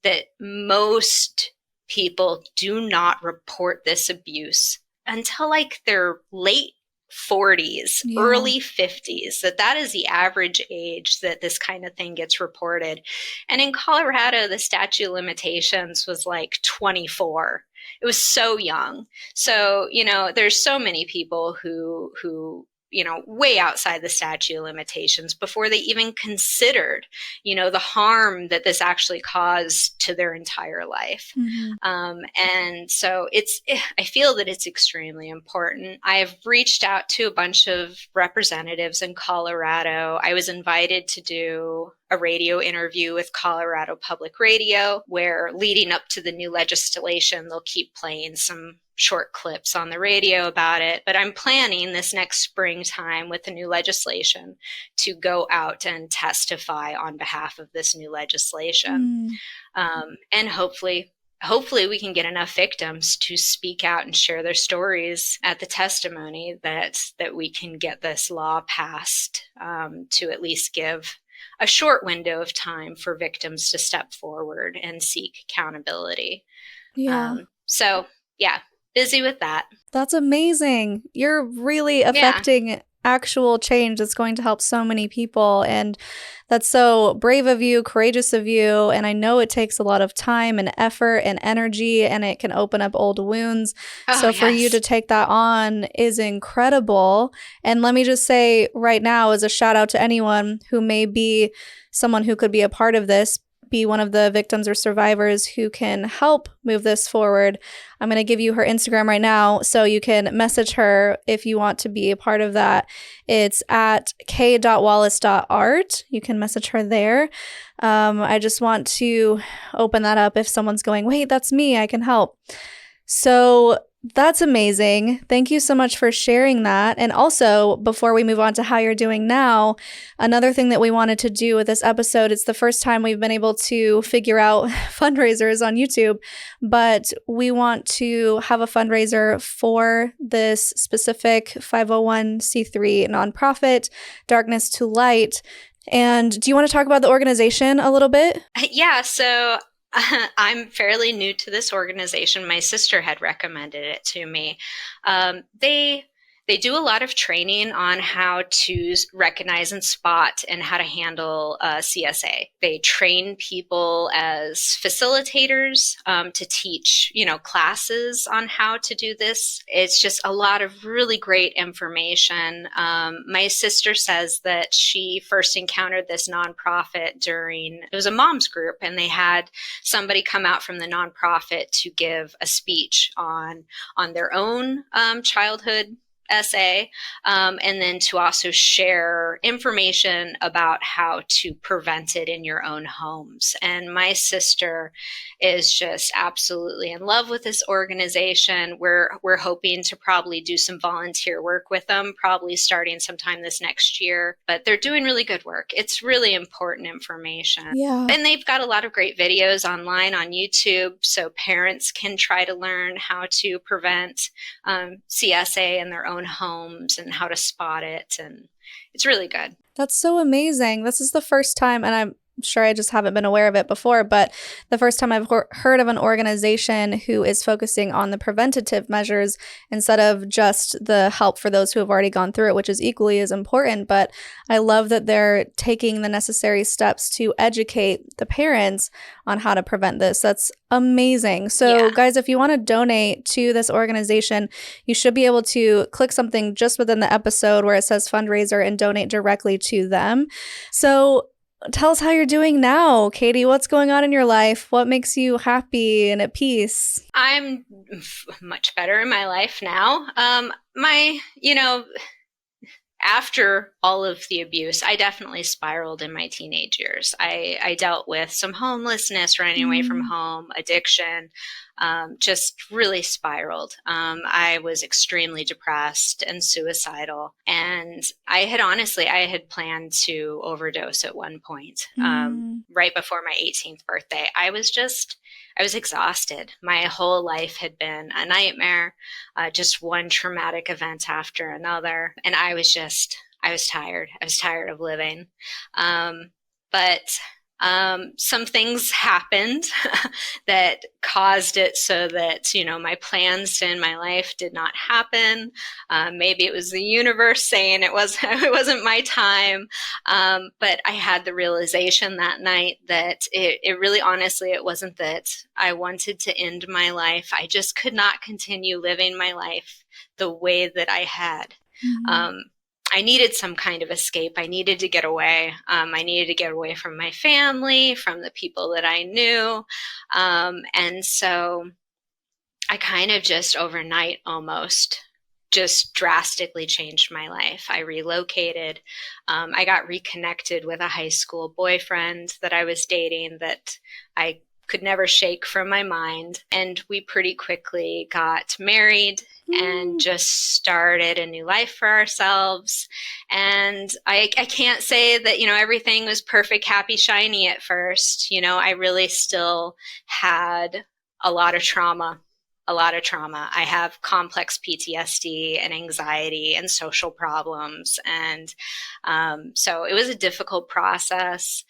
that most people do not report this abuse until like their late 40s, Yeah. early 50s, that is the average age that this kind of thing gets reported. And in Colorado, the statute of limitations was like 24. It was so young. So, there's so many people who way outside the statute of limitations before they even considered, the harm that this actually caused to their entire life. Mm-hmm. And so I feel that it's extremely important. I've reached out to a bunch of representatives in Colorado. I was invited to do a radio interview with Colorado Public Radio, where leading up to the new legislation, they'll keep playing some short clips on the radio about it. But I'm planning this next springtime with the new legislation to go out and testify on behalf of this new legislation. And hopefully we can get enough victims to speak out and share their stories at the testimony that we can get this law passed, to at least give a short window of time for victims to step forward and seek accountability. Yeah. So yeah, busy with that. That's amazing. You're really affecting actual change that's going to help so many people. And that's so brave of you, courageous of you. And I know it takes a lot of time and effort and energy, and it can open up old wounds. So for you to take that on is incredible. And let me just say right now, as a shout out to anyone who may be someone who could be a part of this, be one of the victims or survivors who can help move this forward. I'm going to give you her Instagram right now so you can message her if you want to be a part of that. It's at k.wallace.art. You can message her there. I just want to open that up if someone's going, wait, that's me, I can help. So that's amazing. Thank you so much for sharing that. And also, before we move on to how you're doing now, another thing that we wanted to do with this episode, it's the first time we've been able to figure out fundraisers on YouTube, but we want to have a fundraiser for this specific 501c3 nonprofit, Darkness to Light. And do you want to talk about the organization a little bit? Yeah, so I'm fairly new to this organization. My sister had recommended it to me. They do a lot of training on how to recognize and spot and how to handle CSA. They train people as facilitators to teach, classes on how to do this. It's just a lot of really great information. My sister says that she first encountered this nonprofit it was a mom's group, and they had somebody come out from the nonprofit to give a speech on their own childhood essay, and then to also share information about how to prevent it in your own homes. And my sister is just absolutely in love with this organization. We're hoping to probably do some volunteer work with them, probably starting sometime this next year. But they're doing really good work. It's really important information. Yeah. And they've got a lot of great videos online on YouTube, so parents can try to learn how to prevent CSA in their own homes and how to spot it. And it's really good. That's so amazing. This is the first time, and I'm sure I just haven't been aware of it before, but the first time I've heard of an organization who is focusing on the preventative measures instead of just the help for those who have already gone through it, which is equally as important. But I love that they're taking the necessary steps to educate the parents on how to prevent this. That's amazing. So guys, if you want to donate to this organization, you should be able to click something just within the episode where it says fundraiser and donate directly to them. So tell us how you're doing now, Katie. What's going on in your life? What makes you happy and at peace? I'm much better in my life now. After all of the abuse, I definitely spiraled in my teenage years. I dealt with some homelessness, running away from home, addiction, just really spiraled. I was extremely depressed and suicidal. And I had planned to overdose at one point, right before my 18th birthday. I was exhausted. My whole life had been a nightmare, just one traumatic event after another. And I was tired. I was tired of living. But Some things happened that caused it so that, my plans in my life did not happen. Maybe it was the universe saying it wasn't my time. But I had the realization that night that it really, honestly, it wasn't that I wanted to end my life. I just could not continue living my life the way that I had. Mm-hmm. I needed some kind of escape. I needed to get away. I needed to get away from my family, from the people that I knew. And so I kind of just overnight almost just drastically changed my life. I relocated. I got reconnected with a high school boyfriend that I was dating that I could never shake from my mind. And we pretty quickly got married and just started a new life for ourselves. And I can't say that, everything was perfect, happy, shiny at first. I really still had a lot of trauma. I have complex PTSD and anxiety and social problems. And so it was a difficult process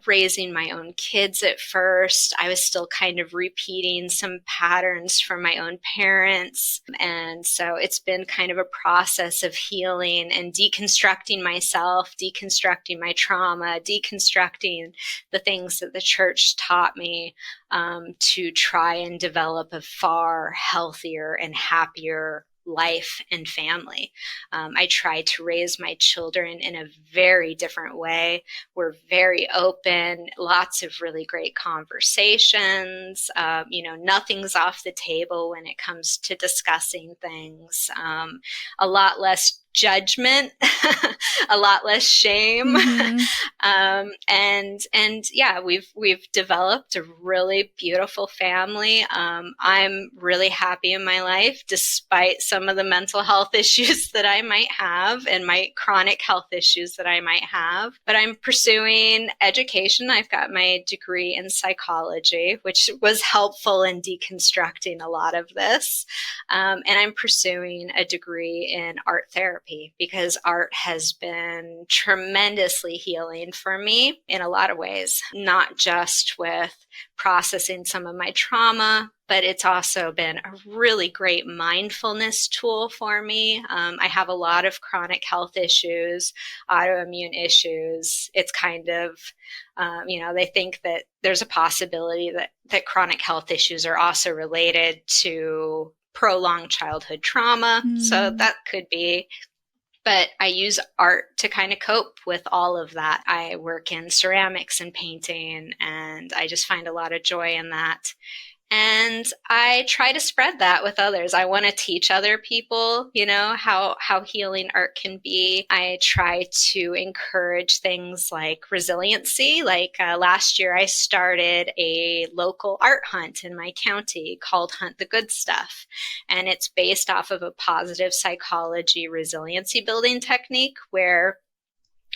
raising my own kids at first. I was still kind of repeating some patterns from my own parents. And so it's been kind of a process of healing and deconstructing myself, deconstructing my trauma, deconstructing the things that the church taught me to try and develop a far healthier and happier life and family. I try to raise my children in a very different way. We're very open, lots of really great conversations. Nothing's off the table when it comes to discussing things. A lot less judgment, a lot less shame. Mm-hmm. And yeah, we've developed a really beautiful family. I'm really happy in my life, despite some of the mental health issues that I might have and my chronic health issues that I might have. But I'm pursuing education. I've got my degree in psychology, which was helpful in deconstructing a lot of this. And I'm pursuing a degree in art therapy because art has been tremendously healing for me in a lot of ways, not just with processing some of my trauma, but it's also been a really great mindfulness tool for me. I have a lot of chronic health issues, autoimmune issues. It's kind of, they think that there's a possibility that chronic health issues are also related to prolonged childhood trauma. So that could be. But I use art to kind of cope with all of that. I work in ceramics and painting, and I just find a lot of joy in that. And I try to spread that with others. I want to teach other people, how healing art can be. I try to encourage things like resiliency. Like last year, I started a local art hunt in my county called Hunt the Good Stuff. And it's based off of a positive psychology resiliency building technique where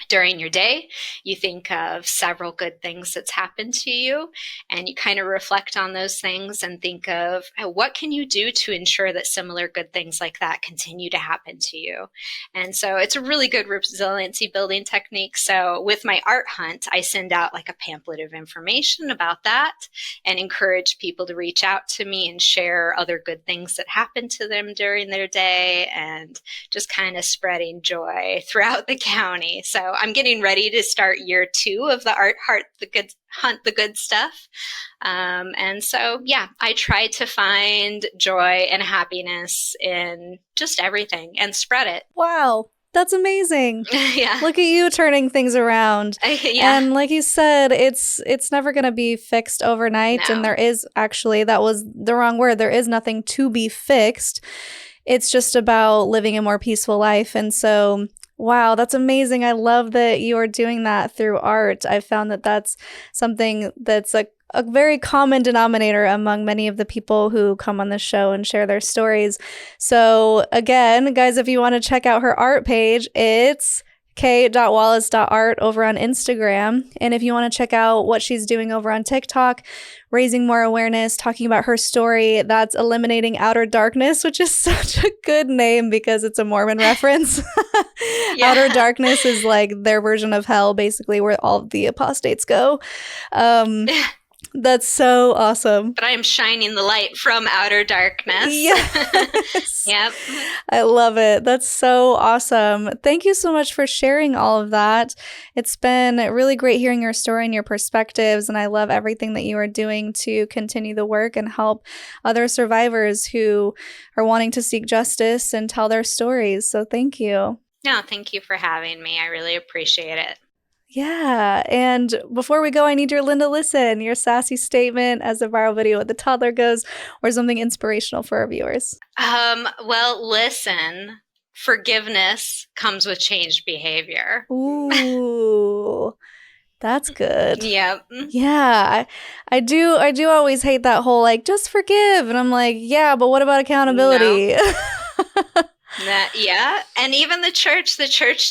during your day, you think of several good things that's happened to you, and you kind of reflect on those things and think of what can you do to ensure that similar good things like that continue to happen to you. And so it's a really good resiliency building technique. So with my art hunt, I send out like a pamphlet of information about that and encourage people to reach out to me and share other good things that happened to them during their day, and just kind of spreading joy throughout the county. So I'm getting ready to start year 2 of the Hunt the Good Stuff. And so, yeah, I try to find joy and happiness in just everything and spread it. Wow. That's amazing. Yeah. Look at you turning things around. Yeah. And like you said, it's never going to be fixed overnight. No. And there is actually, that was the wrong word. There is nothing to be fixed. It's just about living a more peaceful life. And so, wow, that's amazing. I love that you are doing that through art. I've found that that's something that's a very common denominator among many of the people who come on the show and share their stories. So again, guys, if you want to check out her art page, it's k.wallace.art over on Instagram. And if you want to check out what she's doing over on TikTok, raising more awareness, talking about her story, that's Eliminating Outer Darkness, which is such a good name because it's a Mormon reference. Yeah. Outer darkness is like their version of hell, basically, where all of the apostates go. That's so awesome. But I am shining the light from outer darkness. Yes. Yep. I love it. That's so awesome. Thank you so much for sharing all of that. It's been really great hearing your story and your perspectives, and I love everything that you are doing to continue the work and help other survivors who are wanting to seek justice and tell their stories. So thank you. No, thank you for having me. I really appreciate it. Yeah. And before we go, I need your Linda Listen, your sassy statement as the viral video with the toddler goes, or something inspirational for our viewers. Well, listen, forgiveness comes with changed behavior. Ooh, that's good. Yep. Yeah. I do always hate that whole like just forgive. And I'm like, yeah, but what about accountability? No. Yeah. And even the church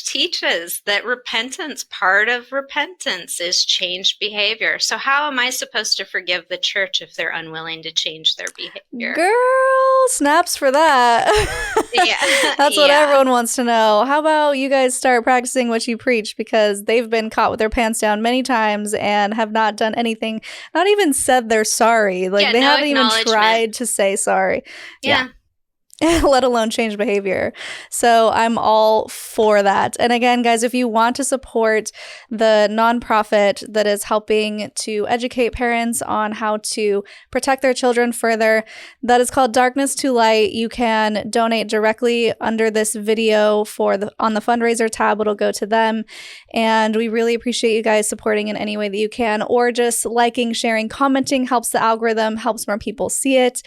teaches that repentance, part of repentance is changed behavior. So how am I supposed to forgive the church if they're unwilling to change their behavior? Girl, snaps for that. Yeah. That's what everyone wants to know. How about you guys start practicing what you preach, because they've been caught with their pants down many times and have not done anything, not even said they're sorry. Like they haven't even tried to say sorry. Yeah. Let alone change behavior. So I'm all for that. And again, guys, if you want to support the nonprofit that is helping to educate parents on how to protect their children further, that is called Darkness to Light. You can donate directly under this video on the fundraiser tab. It'll go to them. And we really appreciate you guys supporting in any way that you can, or just liking, sharing, commenting helps the algorithm, helps more people see it.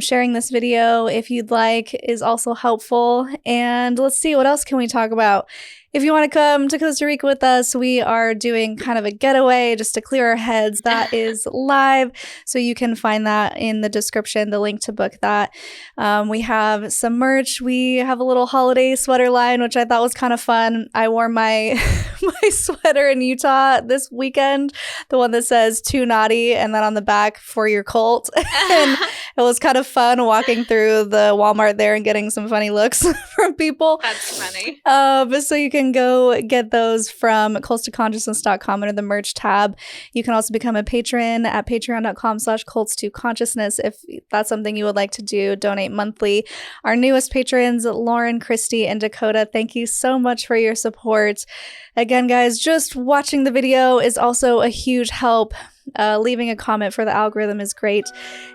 Sharing this video, if you'd like, is also helpful. And let's see, what else can we talk about? If you want to come to Costa Rica with us, we are doing kind of a getaway just to clear our heads. That is live. So you can find that in the description, the link to book that. We have some merch. We have a little holiday sweater line, which I thought was kind of fun. I wore my my sweater in Utah this weekend, the one that says "Too Naughty" and then on the back "For Your Cult." And it was kind of fun walking through the Walmart there and getting some funny looks from people. That's funny. So you can go get those from cults2consciousness.com under the merch tab. You can also become a patron at patreon.com/cults2consciousness if that's something you would like to do. Donate monthly. Our newest patrons, Lauren, Christy, and Dakota, thank you so much for your support. Again, guys, just watching the video is also a huge help. Leaving a comment for the algorithm is great.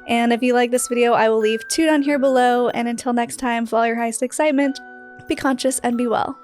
And if you like this video, I will leave 2 down here below. And until next time, follow your highest excitement, be conscious, and be well.